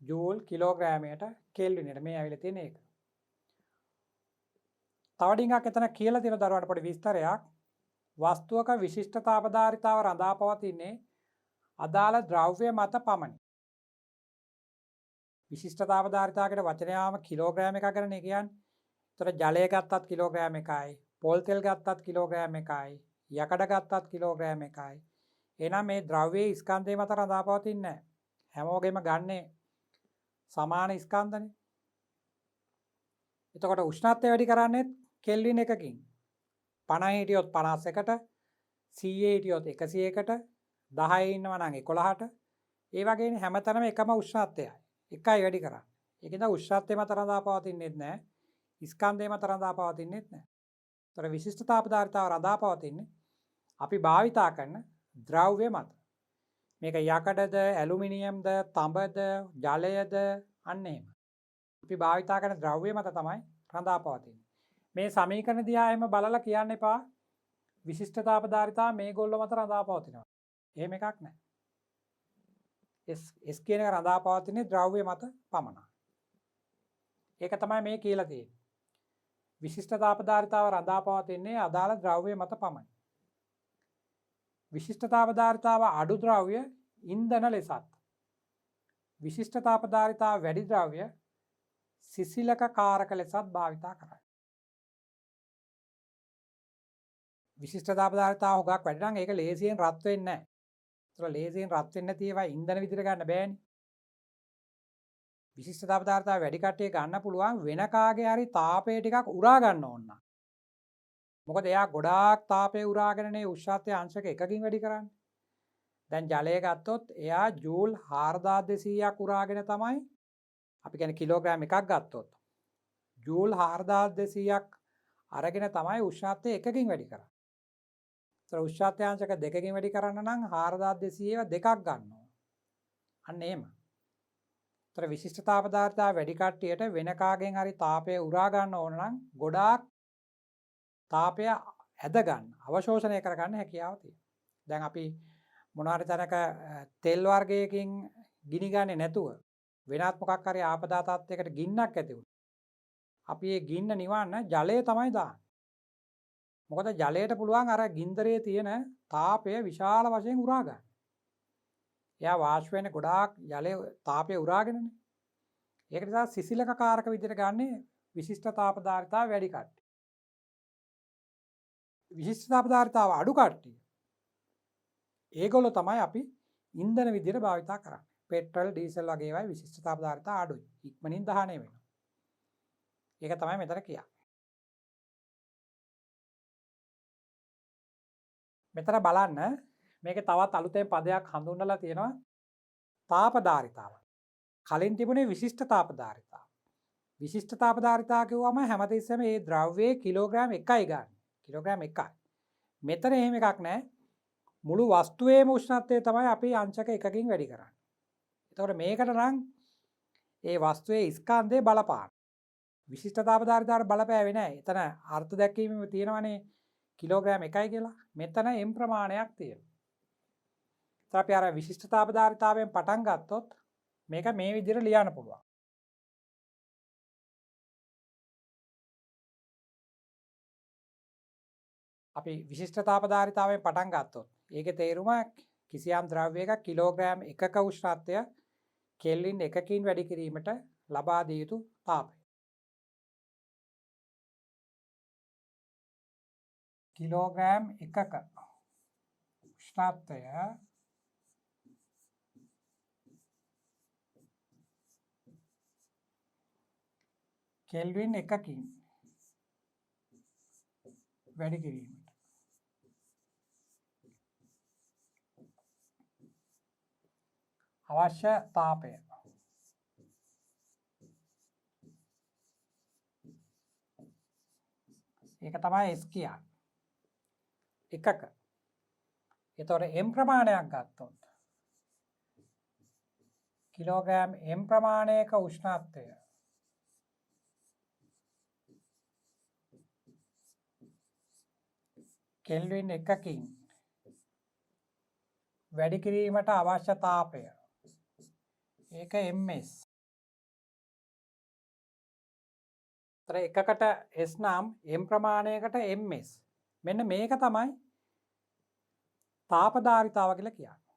ජූල් කිලෝග්‍රෑමයට කෙල්විනට මේ ඇවිල්ලා තියෙන එක. තව ටිකක් එතන කියලා තියෙන දරුවාට පොඩි විස්තරයක්. වස්තුවක විශිෂ්ටතාවධාරිතාව රඳා පවතින්නේ අදාළ ද්‍රව්‍ය මත පමණි. විශිෂ්ටතාවධාරිතාවකට වචනයාම කිලෝග්‍රෑම් එකක් ගන්න කියන්නේ. ඒතර ජලය ගත්තත් කිලෝග්‍රෑම් එකයි, පොල් තෙල් ගත්තත් කිලෝග්‍රෑම් එකයි, යකඩ ගත්තත් කිලෝග්‍රෑම් එකයි. එහෙනම් මේ ද්‍රව්‍යයේ ස්කන්ධය මත රඳා පවතින්නේ නැහැ. හැමෝගෙම ගන්නේ සමාන ස්කන්ධනේ. එතකොට උෂ්ණත්වය වැඩි කරන්නේ කෙල්වින් එකකින්. 50 හිටියොත් 51ට, 100 හිටියොත් 101ට, 10 ඉන්නවා නම් 11ට. ඒ වගේනේ හැමතැනම එකම උෂ්ණත්වයයි. එකයි වැඩි කරන්නේ. ඒකෙන්ද උෂ්ණත්වය මත රඳා පවතින්නේත් නැහැ. ස්කන්ධය මත රඳා පවතින්නේත් නැහැ. ඒතර විශිෂ්ටතාවධාරිතාව රඳා පවතින්නේ අපි භාවිතා කරන ද්‍රව්‍ය මත. මේක යකඩද, ඇලුමිනියම්ද, තඹද, ජලයද අන්න එහෙම. අපි භාවිතා කරන ද්‍රව්‍ය මත තමයි රඳා පවතින්නේ. මේ සමීකරණ දිහා එහෙම බලලා කියන්න එපා විශිෂ්ටතාවධාරිතාව මේගොල්ලෝ මත රඳා පවතිනවා. එහෙම එකක් නැහැ. S කියන එක රඳා පවතින්නේ ද්‍රව්‍ය මත පමණයි. ඒක තමයි මේ කියලා තියෙන්නේ. විශිෂ්ටතාවධාරිතාව රඳා පවතින්නේ අදාළ ද්‍රව්‍ය මත පමණයි. විශිෂ්ටතාවධාරිතාව අඩු ද්‍රව්‍ය ඉන්ධන ලෙසත්, විශිෂ්ටතාවධාරිතාව වැඩි ද්‍රව්‍ය සිසිලක කාරක ලෙසත් භාවිතා කරයි. විශිෂ්ටතාවධාරිතාව හුඟක් වැඩි නම් ඒක ලේසියෙන් රත් වෙන්නේ නැහැ. ඒතර ලේසියෙන් රත් වෙන්නේ නැති ඒවා ඉන්ධන විදිහට ගන්න බෑනේ. විශිෂ්ටතාවධාරිතාව වැඩි කට්ටිය ගන්න පුළුවන් වෙන කාගේ හරි තාපය ටිකක් උරා ගන්න ඕන. මොකද එයා ගොඩාක් තාපය උරාගෙනනේ උෂ්ණත්වය අංශක එකකින් වැඩි කරන්නේ. දැන් ජලය ගත්තොත් එයා ජූල් 4200ක් උරාගෙන තමයි අපි කියන්නේ කිලෝග්‍රෑම් එකක් ගත්තොත් ජූල් 4200ක් අරගෙන තමයි උෂ්ණත්වය එකකින් වැඩි කරන්නේ. ඒතර උෂ්ණත්වය අංශක දෙකකින් වැඩි කරන්න නම් 4200 දෙකක් ගන්න ඕන. අන්න එහෙම. ඒතර විශිෂ්ටතාවධාරිතාව වැඩි කට්ටියට වෙන කාගෙන් හරි තාපය උරා ගන්න ඕන නම් ගොඩාක් තාපය ඇද ගන්න, අවශෝෂණය කර ගන්න හැකියාව තියෙනවා. දැන් අපි මොනවාරි තැනක තෙල් වර්ගයකින් ගිනි ගන්නේ නැතුව වෙනත් මොකක් හරි ආපදා තත්යකට ගින්නක් ඇති වුණා. අපි ඒ ගින්න නිවන්න ජලය තමයි දාන්නේ. මොකද ජලයට පුළුවන් අර ගින්දරේ තියෙන තාපය විශාල වශයෙන් උරා ගන්න. එයා වාෂ්ප වෙන්නේ ගොඩාක් ජලයේ තාපය උරාගෙනනේ. ඒක නිසා සිසිලක කාරක විදිහට ගන්නේ විශිෂ්ටතාවධාරිතාව වැඩි කට්ටිය. විශිෂ්ටතාවධාරිතාව අඩු කට්ටිය ඒගොල්ලෝ තමයි අපි ඉන්ධන විදිහට භාවිතා කරන්නේ. පෙට්‍රල්, ඩීසල් වගේ ඒවායි විශිෂ්ටතාවධාරිතාව අඩුයි. ඉක්මනින් දහණය වෙනවා. ඒක තමයි මෙතන කියන්නේ. මෙතන බලන්න මේකේ තවත් අලුතෙන් පදයක් හඳුන්වලා තියෙනවා තාපධාරිතාව. කලින් තිබුණේ විශිෂ්ට තාපධාරිතාව. විශිෂ්ට තාපධාරිතාව කිව්වම හැමතිස්සෙම මේ ද්‍රව්‍යයේ කිලෝග්‍රෑම් 1යි ගන්න. කිලෝග්‍රෑම් 1යි. මෙතන එහෙම එකක් නැහැ. මුළු වස්තුවේම උෂ්ණත්වය තමයි අපි අංශක 1කින් වැඩි කරන්නේ. එතකොට මේකට නම් ඒ වස්තුවේ ස්කන්ධය බලපාන. විශිෂ්ට තාපධාරිතාවට බලපෑවේ නැහැ. එතන අර්ථ දැක්වීමෙම තියෙනවනේ කිලෝග්‍රෑම් 1යි කියලා. මෙතන m ප්‍රමාණයක් තියෙනවා. ඒත් අපි අර විශිෂ්ට තාපධාරිතාවයෙන් පටන් ගත්තොත් මේක මේ විදිහට ලියන්න පුළුවන්. අපි විශිෂ්ට තාපධාරිතාවයෙන් පටන් ගත්තොත් ඒකේ තේරුම කිසියම් ද්‍රව්‍යයක කිලෝග්‍රෑම් 1ක උෂ්ණත්වය කෙල්වින් 1කින් වැඩි කිරීමට ලබා දිය යුතු තාපය. කිලෝග්‍රෑම් 1ක උෂ්ණත්වය කෙල්වින් 1කින් වැඩි කිරීමට අවශ්‍ය තාපය. ඒක තමයි S කියන්නේ. එකක. එතකොට m ප්‍රමාණයක් ගත්තොත් කිලෝග්‍රෑම් m ප්‍රමාණයක උෂ්ණත්වය කෙල්වින් 1කින් වැඩි කිරීමට අවශ්‍ය තාපය. ඒක ms. තර එකකට S නම් m ප්‍රමාණයකට ms. මෙන්න මේක තමයි තාපධාරිතාව කියලා කියන්නේ.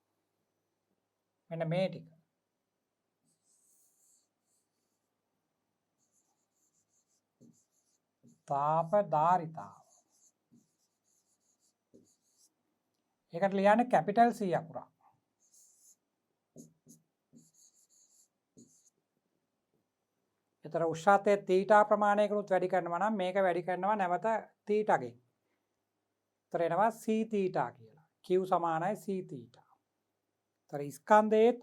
මෙන්න මේ ටික. තාපධාරිතාව. ඒකට ලියන්නේ කැපිටල් C අකුරක්. ඒතර උෂ්ණත්වය තීටා ප්‍රමාණයකටත් වැඩි කරනවා නම් මේක වැඩි කරනවා නැවත තීටාගෙන්. ඒතර එනවා C තීටා කියලා. Q සමානයි C තීටා. ඒතර ස්කන්ධයේත්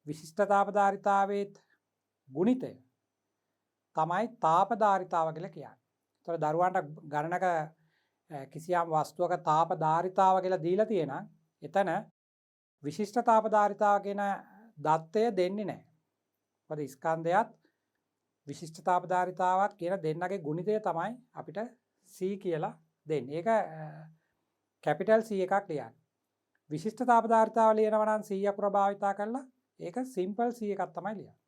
විශිෂ්ට තාපධාරිතාවයේත් ගුණිතය තමයි තාපධාරිතාව කියලා කියන්නේ. ඒතර දරුවන්ට ගණනක කිසියම් වස්තුවක තාපධාරිතාව කියලා දීලා තියෙනම් එතන විශිෂ්ට තාපධාරිතාව කියන දත්තය දෙන්නේ නැහැ. මොකද ස්කන්ධයත් විශිෂ්ට තාපධාරිතාවත් කියන දෙන්නගේ ගුණිතය තමයි අපිට C කියලා දෙන්නේ. ඒක කැපිටල් C එකක් ලියන්න. විශිෂ්ට තාපධාරිතාව ලියනවා නම් C අකුර භාවිතා කරලා ඒක සිම්පල් C එකක් තමයි ලියන්නේ.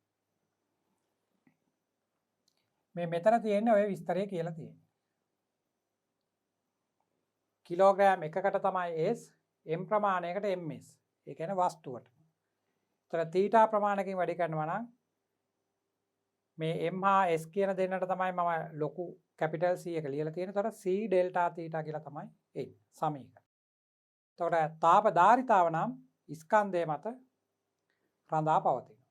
මේ මෙතන තියෙන්නේ ඔය විස්තරය කියලා තියෙන්නේ. කිලෝග්‍රෑම් එකකට තමයි S, m ප්‍රමාණයකට ms. ඒ කියන්නේ වස්තුවට. ඒතර තීටා ප්‍රමාණයකින් වැඩි කරනවා නම් මේ m හා s කියන දෙන්නට තමයි මම ලොකු කැපිටල් C එක ලියලා තියෙන්නේ. ඒතර C ඩෙල්ටා තීටා කියලා තමයි එන්නේ සමීකරණය. එතකොට තාපධාරිතාව නම් ස්කන්ධය මත රඳා පවතිනවා.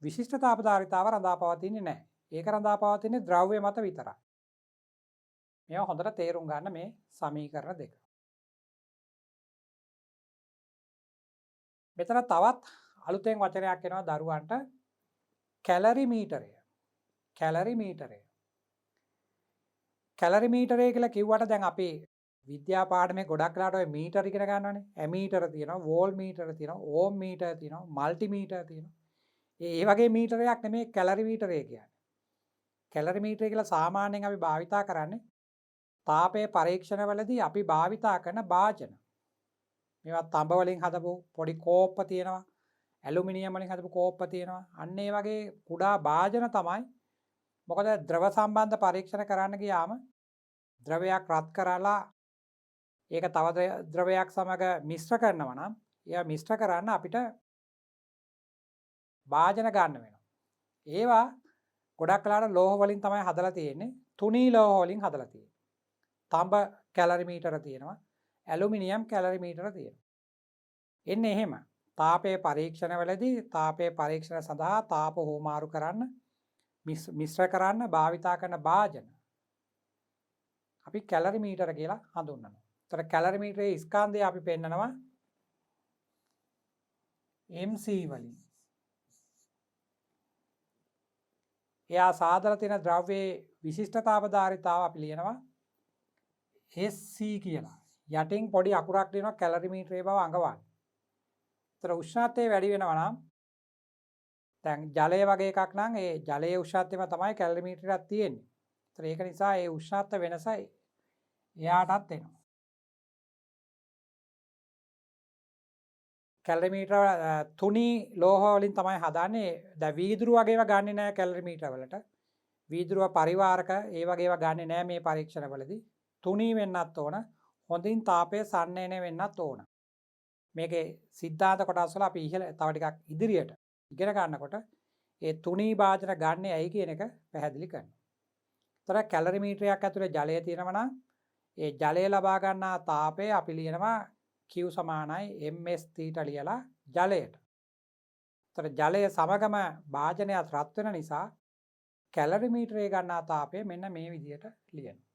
විශිෂ්ට තාපධාරිතාව රඳා පවතින්නේ නැහැ. ඒක රඳා පවතින්නේ ද්‍රව්‍ය මත විතරයි. මේවා හොඳට තේරුම් ගන්න මේ සමීකරණ දෙක. මෙතන තවත් අලුතෙන් වචනයක් එනවා දරුවන්ට කැලරි මීටරය. කැලරි මීටරය. කැලරි මීටරය කියලා කිව්වට දැන් අපි විද්‍යා පාඩමේ ගොඩක් වෙලාට ඔය මීටර ඉගෙන ගන්නවනේ. ඇමීටර තියෙනවා, වෝල් මීටර තියෙනවා, ඕම් මීටර තියෙනවා, මල්ටි මීටර තියෙනවා. ඒ වගේ මීටරයක් නෙමෙයි කැලරි මීටරය කියන්නේ. කැලරි මීටරය කියලා සාමාන්‍යයෙන් අපි භාවිතා කරන්නේ තාපයේ පරීක්ෂණවලදී අපි භාවිතා කරන භාජන. මේවා තඹ වලින් හදපු පොඩි කෝප්ප තියෙනවා, ඇලුමිනියම් වලින් හදපු කෝප්ප තියෙනවා. අන්න ඒ වගේ කුඩා භාජන තමයි. මොකද ද්‍රව සම්බන්ධ පරීක්ෂණ කරන්න ගියාම ද්‍රවයක් රත් කරලා ඒක තව ද්‍රවයක් සමග මිශ්‍ර කරනවා නම් ඒවා මිශ්‍ර කරන්න අපිට භාජන ගන්න වෙනවා. ඒවා ගොඩක් වෙලාවට ලෝහ වලින් තමයි හදලා තියෙන්නේ. තුනී ලෝහ වලින් හදලා තියෙන්නේ. තඹ කැලරි මීටර තියෙනවා. ඇලුමිනියම් කැලරි මීටර තියෙනවා. එන්නේ එහෙම. තාපයේ පරීක්ෂණවලදී තාපයේ පරීක්ෂණ සඳහා තාප හුවමාරු කරන්න මිශ්‍ර කරන්න භාවිතා කරන භාජන අපි කැලරි මීටර කියලා හඳුන්වනවා. ඒතර කැලරිමීටරයේ ස්කන්ධය අපි පෙන්නනවා MC වලින්. එයා සාදලා තියෙන ද්‍රව්‍යයේ විශිෂ්ටතාවධාරිතාව අපි ලියනවා SC කියලා. යටින් පොඩි අකුරක් දෙනවා කැලරිමීටරයේ බව අඟවන්න. ඒතර උෂ්ණත්වය වැඩි වෙනවා නම් දැන් ජලය වගේ එකක් නම් ඒ ජලයේ උෂ්ණත්වයම තමයි කැලරිමීටරයක් තියෙන්නේ. ඒතර ඒක නිසා ඒ උෂ්ණත්ව වෙනස එයාටත් එනවා. කැලරිමීටර තුනී ලෝහ වලින් තමයි හදන්නේ. දැන් වීදුරු වගේ ඒවා ගන්නෙ නෑ කැලරිමීටර වලට. වීදුරුව පරිවාරක ඒ වගේ ඒවා ගන්නෙ නෑ මේ පරීක්ෂණවලදී. තුනී වෙන්නත් ඕන. හොඳින් තාපය සන්නේන වෙන්නත් ඕන. මේකේ සිද්ධාන්ත කොටස් වල අපි ඉහළ තව ටිකක් ඉදිරියට ඉගෙන ගන්නකොට ඒ තුනී භාජන ගන්න ඇයි කියන එක පැහැදිලි කරනවා. ඒතර කැලරිමීටරයක් ඇතුලේ ජලය තියෙනවා නම් ඒ ජලය ලබා ගන්නා තාපය අපි ලියනවා Q සමානයි ms θ ලියලා ජලයට. ඒතර ජලය සමගම භාජනයත් රත් වෙන නිසා කැලරිමීටරයේ ගන්නා තාපය මෙන්න මේ විදිහට ලියනවා.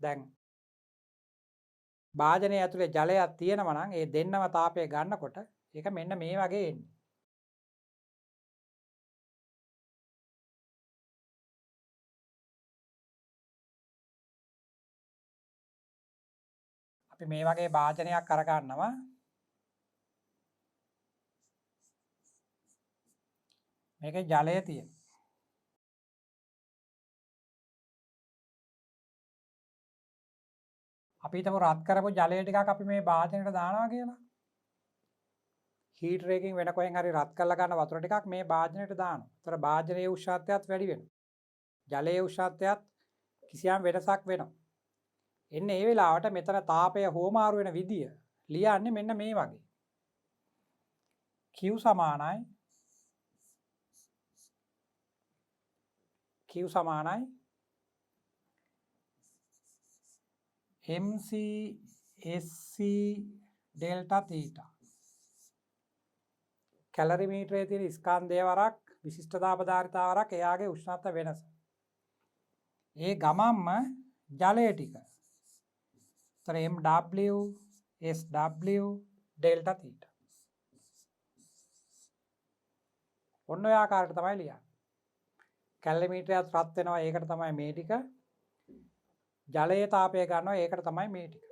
දැන් භාජනය ඇතුලේ ජලයක් තියෙනවා නම් ඒ දෙන්නම තාපය ගන්නකොට ඒක මෙන්න මේ වගේ එන්නේ. අපි මේ වගේ භාජනයක් අරගන්නවා. මේකේ ජලය තියෙනවා. අපි හිතමු රත් කරපු ජලය ටිකක් අපි මේ භාජනයට දානවා කියලා. හීටර් එකකින් වෙන කොහෙන් හරි රත් කරලා ගන්න වතුර ටිකක් මේ භාජනයට දානවා. ඒතර භාජනයේ උෂ්ණත්වයත් වැඩි වෙනවා. ජලයේ උෂ්ණත්වයත් කිසියම් වෙනසක් වෙනවා. එන්නේ ඒ වෙලාවට මෙතන තාපය හෝමාරු වෙන විදිය ලියන්නේ මෙන්න මේ වගේ. Q සමානයි MC SC ඩෙල්ටා තීටා. කැලරිමීටරයේ තියෙන ස්කන්ධය වරක් විශිෂ්ටතාවධාරිතාව වරක් එයාගේ උෂ්ණත්ව වෙනස. ඒ ගමම්ම ජලය ටික. ඒතර MW SW ඩෙල්ටා තීටා. ඔන්න ඔය ආකාරයට තමයි ලියන්නේ. කැලරිමීටරයත් රත් වෙනවා ඒකට තමයි මේ ටික. ජලයේ තාපය ගන්නවා ඒකට තමයි මේ ටික.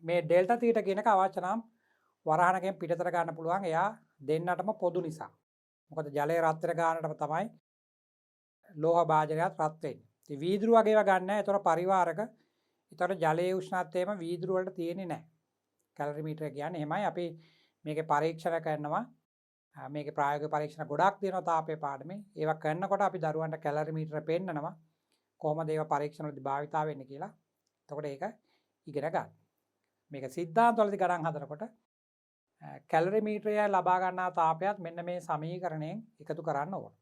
මේ ඩෙල්ටා තීටා කියන එක අවශ්‍ය නම් වරහණකින් පිටතට ගන්න පුළුවන්. එයා දෙන්නටම පොදු නිසා. මොකද ජලය රත් වෙන ගානටම තමයි ලෝහ භාජනයත් රත් වෙන්නේ. ඉතින් වීදුරු වගේ ඒවා ගන්න නැහැ. ඒතර පරිවාරක. ඒතර ජලයේ උෂ්ණත්වයම වීදුරු වලට තියෙන්නේ නැහැ. කැලරිමීටර කියන්නේ එහෙමයි. අපි මේකේ පරීක්ෂණ කරනවා. මේකේ ප්‍රායෝගික පරීක්ෂණ ගොඩක් තියෙනවා තාපයේ පාඩමේ. ඒවා කරනකොට අපි දරුවන්ට කැලරිමීටර පෙන්නනවා. කොහොමද ඒවා පරීක්ෂණවලදී භාවිතා වෙන්නේ කියලා. එතකොට ඒක ඉගෙන ගන්න. මේක සිද්ධාන්තවලදී ගණන් හදනකොට කැලරිමීටරය ලබා ගන්නා තාපයත් මෙන්න මේ සමීකරණයෙන් එකතු කරන්න ඕන.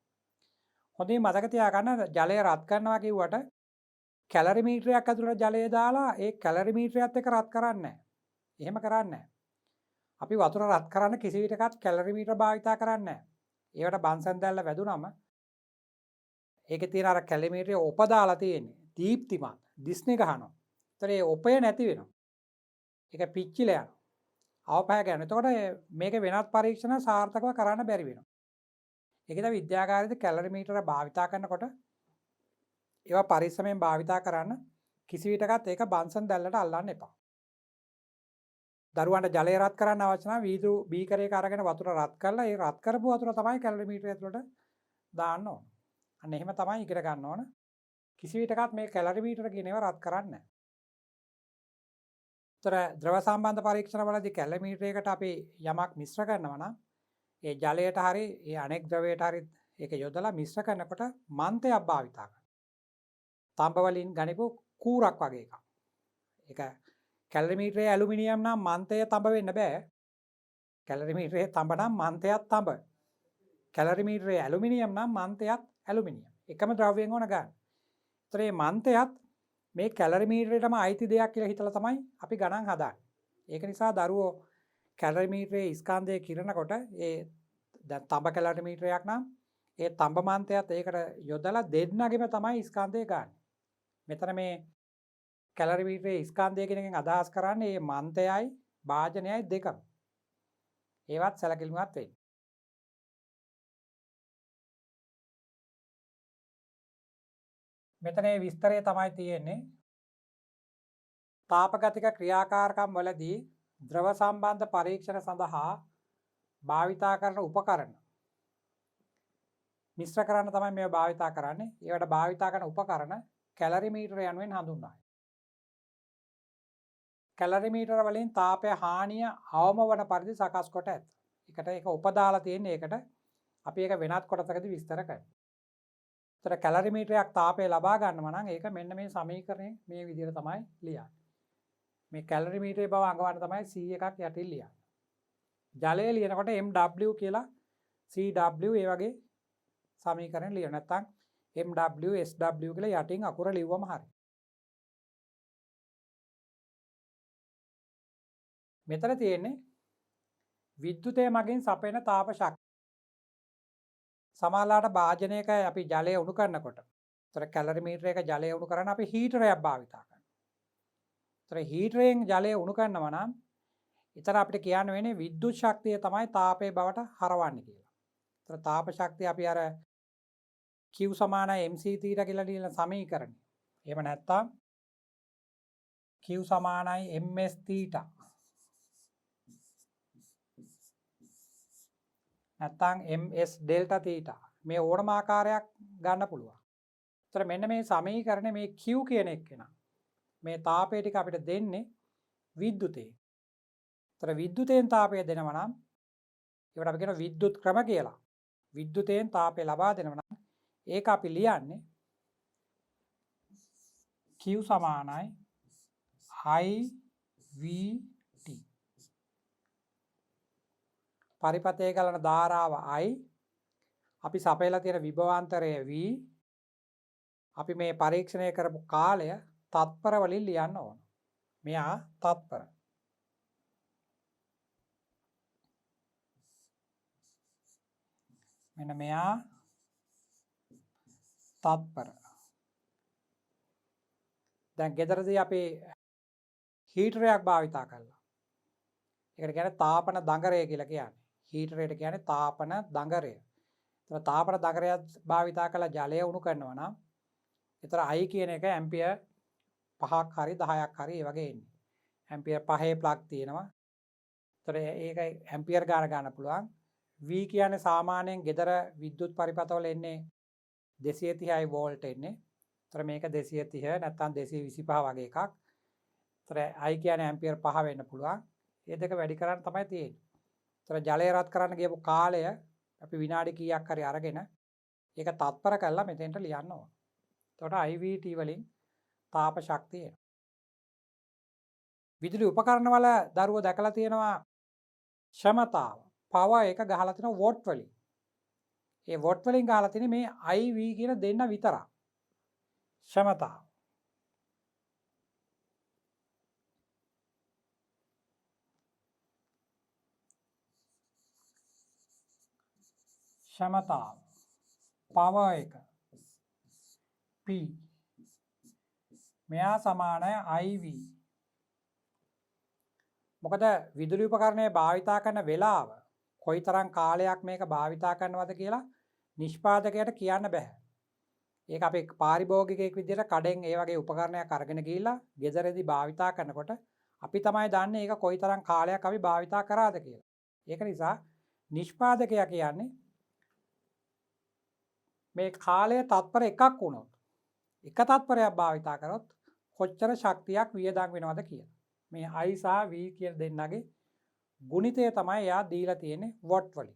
හොඳින් මතක තියාගන්න ජලය රත් කරනවා කිව්වට කැලරිමීටරයක් ඇතුළට ජලය දාලා ඒ කැලරිමීටරයත් එක්ක රත් කරන්නේ නැහැ. එහෙම කරන්නේ නැහැ. අපි වතුර රත් කරන්න කිසි විටකත් කැලරිමීටර භාවිතා කරන්නේ නැහැ. ඒවට බන්සන් දැල්ල වැදුනම ඒකේ තියෙන අර කැලරිමීටරේ ඔප දාලා තියෙන්නේ දීප්තිමත් දිස්නේ ගහනවා. ඒතර ඒ ඔපය නැති වෙනවා. ඒක පිච්චිලා යනවා. අවපය ගන්න. එතකොට මේක වෙනත් පරීක්ෂණ සාර්ථකව කරන්න බැරි වෙනවා. ඒකද විද්‍යාගාරයේදී කැලරිමීටර භාවිතා කරනකොට ඒවා පරිස්සමෙන් භාවිතා කරන්න කිසි විටකත් ඒක බන්සන් දැල්ලට අල්ලන්න එපා. දරුවන්ට ජලය රත් කරන්න අවශ්‍ය නම් වීදුරු බීකරයක අරගෙන වතුර රත් කරලා ඒ රත් කරපු වතුර තමයි කැලරිමීටරය ඇතුළට දාන්න ඕන. අන්න එහෙම තමයි ඉගෙන ගන්න ඕන. කිසි විටකත් මේ කැලරිමීටර කියන ඒවා රත් කරන්නේ නැහැ. ඒතර ද්‍රව සම්බන්ධ පරීක්ෂණවලදී කැලරිමීටරයකට අපි යමක් මිශ්‍ර කරනවා නම් ඒ ජලයට හරි ඒ අනෙක් ද්‍රවයට හරි ඒක යොදලා මිශ්‍ර කරනකොට මන්තයක් භාවිතා කරනවා. තඹ වලින් ගනිපු කූරක් වගේ එකක්. ඒක කැලරිමීටරයේ ඇලුමිනියම් නම් මන්තය තඹ වෙන්න බෑ. කැලරිමීටරයේ තඹ නම් මන්තයත් තඹ. කැලරිමීටරයේ ඇලුමිනියම් නම් මන්තයත් ඇලුමිනියම්. එකම ද්‍රව්‍යයෙන් ඕන ගන්න. ඒතර මේ මන්තයත් මේ කැලරිමීටරයටම අයිති දෙයක් කියලා හිතලා තමයි අපි ගණන් හදාන්නේ. ඒක නිසා දරුවෝ කැලරිමීටරයේ ස්කන්ධය කිරනකොට ඒ දැන් තඹ කැලරිමීටරයක් නම් ඒ තඹ මන්තයත් ඒකට යොදලා දෙන්නගෙම තමයි ස්කන්ධය ගන්න. මෙතන මේ කැලරිමීටරයේ ස්කන්ධය කියන එකෙන් අදහස් කරන්නේ මේ මන්තයයි භාජනයයි දෙකම. ඒවත් සැලකිලිමත් වෙන්න. මෙතන මේ විස්තරය තමයි තියෙන්නේ. තාපගතික ක්‍රියාකාරකම් වලදී ද්‍රව සම්බන්ධ පරීක්ෂණ සඳහා භාවිතා කරන උපකරණ මිශ්‍ර කරන්න තමයි මේවා භාවිතා කරන්නේ. ඒවට භාවිතා කරන උපකරණ කැලරිමීටර යනුවෙන් හඳුන්වනවා. කැලරිමීටර වලින් තාපය හානිය අවම වන පරිදි සකස් කොට ඇත. ඒකට ඒක උපදාලා තියෙන්නේ. ඒකට අපි ඒක වෙනත් කොටසකදී විස්තර කරනවා. ඒතර කැලරිමීටරයක් තාපය ලබා ගන්නවා නම් ඒක මෙන්න මේ සමීකරණය මේ විදිහට තමයි ලියන්නේ. මේ කැලරිමීටරේ බව අඟවන්න තමයි C එකක් යටින් ලියන්නේ. ජලය ලියනකොට MW කියලා CW ඒ වගේ සමීකරණ ලියන්න. නැත්නම් MW SW කියලා යටින් අකුර ලිව්වම හරියි. මෙතන තියෙන්නේ විද්‍යුතය මගින් සපයන තාප ශක්තිය. සමහරලාට භාජනයක අපි ජලය උණු කරනකොට, ඒතර කැලරිමීටර එක ජලය උණු කරන්න අපි හීටරයක් භාවිතා කරනවා. ඒතර හීටරයෙන් ජලය උණු කරනවා නම් ඊතර අපිට කියන්න වෙන්නේ විද්‍යුත් ශක්තිය තමයි තාපයේ බවට හරවන්නේ කියලා. ඒතර තාප ශක්තිය අපි අර Q = mc θ කියලා ලියන සමීකරණය. එහෙම නැත්නම් Q = ms θ. නැත්නම් ms ඩෙල්ටා θ. මේ ඕනම ආකාරයක් ගන්න පුළුවන්. ඒතර මෙන්න මේ සමීකරණය මේ Q කියන එක්කෙනා මේ තාපය ටික අපිට දෙන්නේ විද්‍යුතයෙන්. ඒතර විද්‍යුතයෙන් තාපය දෙනවා නම් ඒකට අපි කියන විද්‍යුත් ක්‍රම කියලා. විද්‍යුතයෙන් තාපය ලබා දෙනවා නම් ඒක අපි ලියන්නේ Q = IVT. පරිපථයේ ගලන ධාරාව I, අපි සපයලා තියෙන විභවාන්තරය V, අපි මේ පරීක්ෂණය කරපු කාලය තත්පර වලින් ලියන්න ඕන. මෙයා තත්පර. මෙන්න මෙයා තත්පර. දැන් ගෙදරදී අපි හීටරයක් භාවිතා කළා. ඒකට කියන්නේ තාපන දඟරය කියලා කියන්නේ. හීටරයට කියන්නේ තාපන දඟරය. ඒතර තාපන දඟරයක් භාවිතා කළා ජලය උණු කරනවා නම් ඒතර I කියන එක ඇම්පියර් 5ක් හරි 10ක් හරි ඒ වගේ එන්නේ. ඇම්පියර් 5 ප්ලග් තියෙනවා. ඒතර ඒක ඇම්පියර් ගන්න පුළුවන්. V කියන්නේ සාමාන්‍යයෙන් ගෙදර විද්‍යුත් පරිපථවල එන්නේ 230යි වෝල්ට් එන්නේ. ඒතර මේක 230 නැත්නම් 225 වගේ එකක්. ඒතර I කියන්නේ ඇම්පියර් 5 වෙන්න පුළුවන්. මේ දෙක වැඩි කරන්න තමයි තියෙන්නේ. ඒතර ජලය රත් කරන්න ගියපු කාලය අපි විනාඩි කීයක් හරි අරගෙන ඒක තත්පර කරලා මෙතෙන්ට ලියන්න ඕන. එතකොට IVT වලින් තාප ශක්තිය එනවා. විදුලි උපකරණ වල දරුවෝ දැකලා තියෙනවා ක්ෂමතාව පවර් එක ගහලා තියෙනවා වොට් වලින්. ඒ වොට් වලින් ගහලා තියෙන්නේ මේ IV කියන දෙන්න විතරක්. ක්ෂමතාව. ක්ෂමතාව පවර් එක P මෙයා සමානයි IV. මොකද විදුලි උපකරණය භාවිතා කරන වෙලාව කොයිතරම් කාලයක් මේක භාවිතා කරනවද කියලා නිෂ්පාදකයට කියන්න බෑ. ඒක අපි පාරිභෝගිකයෙක් විදිහට කඩෙන් ඒ වගේ උපකරණයක් අරගෙන ගිහිල්ලා ගෙදරදී භාවිතා කරනකොට අපි තමයි දන්නේ ඒක කොයිතරම් කාලයක් අපි භාවිතා කරාද කියලා. ඒක නිසා නිෂ්පාදකයා කියන්නේ මේ කාලය තත්පර එකක් වුණොත් එක තත්පරයක් භාවිතා කරොත් කොච්චර ශක්තියක් වියදම් වෙනවද කියලා. මේ I සහ V කියන දෙන්නගේ ගුණිතය තමයි එයා දීලා තියෙන්නේ වොට් වලින්.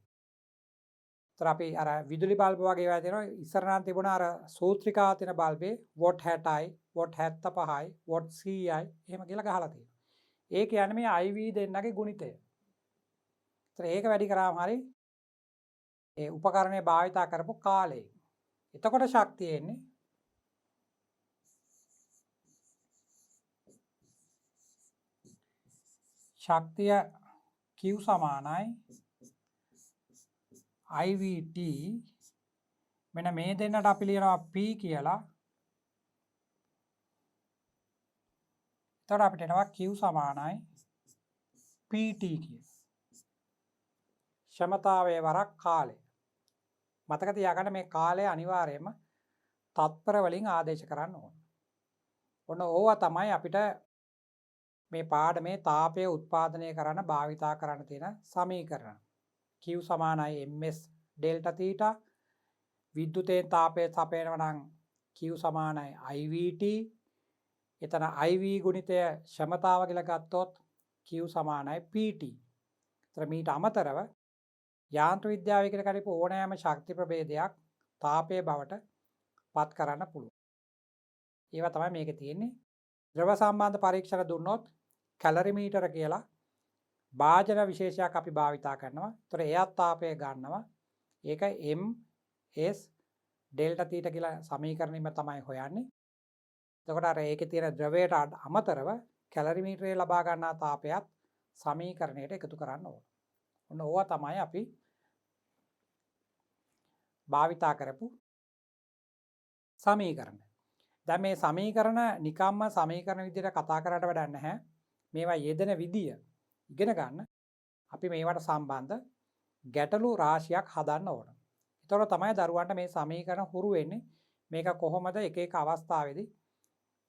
ඒතර අපි අර විදුලි බල්බ වගේ ඒවා තියෙනවා ඉස්සර නම් තිබුණා අර සූත්‍රිකාව තියෙන බල්බේ වොට් 60යි වොට් 75යි වොට් 100යි එහෙම කියලා ගහලා තියෙනවා. ඒ කියන්නේ මේ IV දෙන්නගේ ගුණිතය. ඒතර ඒක වැඩි කරාම හරි ඒ උපකරණය භාවිතා කරපු කාලය. එතකොට ශක්තිය එන්නේ ශක්තිය Q = IVT. මෙන්න මේ දෙන්නට අපි ලියනවා P කියලා. එතකොට අපිට එනවා Q සමානයි PT කිය. ක්ෂමතාවයේ වරක් කාලය. මතක තියාගන්න මේ කාලය අනිවාර්යයෙන්ම තත්පර වලින් ආදේශ කරන්න ඕන. ඔන්න ඕවා තමයි අපිට මේ පාඩමේ තාපය උත්පාදනය කරන්න භාවිතා කරන්න තියෙන සමීකරණ. Q සමානයි ms ඩෙල්ටා තීටා. විද්‍යුතයෙන් තාපය සපයනවා නම් Q සමානයි IVT. එතන IV ගුණිතය ක්ෂමතාව කියලා ගත්තොත් Q සමානයි PT. ඒතර මීට අමතරව යාන්ත්‍ර විද්‍යාවේ කියලා කරපු ඕනෑම ශක්ති ප්‍රභේදයක් තාපයේ බවට පත් කරන්න පුළුවන්. ඒවා තමයි මේකේ තියෙන්නේ. ද්‍රව සම්බන්ධ පරීක්ෂණ දුන්නොත් කැලරිමීටර කියලා භාජන විශේෂයක් අපි භාවිතා කරනවා. ඒතර එයත් තාපය ගන්නවා. ඒක ms ඩෙල්ටා තීටා කියලා සමීකරණෙම තමයි හොයන්නේ. එතකොට අර ඒකේ තියෙන ද්‍රවයට අමතරව කැලරිමීටරේ ලබා ගන්නා තාපයත් සමීකරණයට එකතු කරන්න ඕන. ඔන්න ඕවා තමයි අපි භාවිතා කරපු සමීකරණ. දැන් මේ සමීකරණ නිකම්ම සමීකරණ විදිහට කතා කරාට වැඩක් නැහැ. මේවා යෙදෙන විදිය ඉගෙන ගන්න අපි මේවට සම්බන්ධ ගැටලු රාශියක් හදන්න ඕන. ඒතකොට තමයි දරුවන්ට මේ සමීකරණ හුරු වෙන්නේ මේක කොහොමද එක එක අවස්ථාවේදී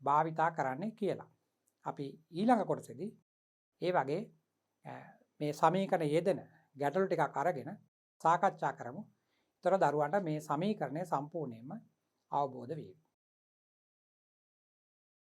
භාවිතා කරන්නේ කියලා. අපි ඊළඟ කොටසේදී ඒ වගේ මේ සමීකරණ යෙදෙන ගැටලු ටිකක් අරගෙන සාකච්ඡා කරමු. ඒතර දරුවන්ට මේ සමීකරණය සම්පූර්ණයෙන්ම අවබෝධ වේ.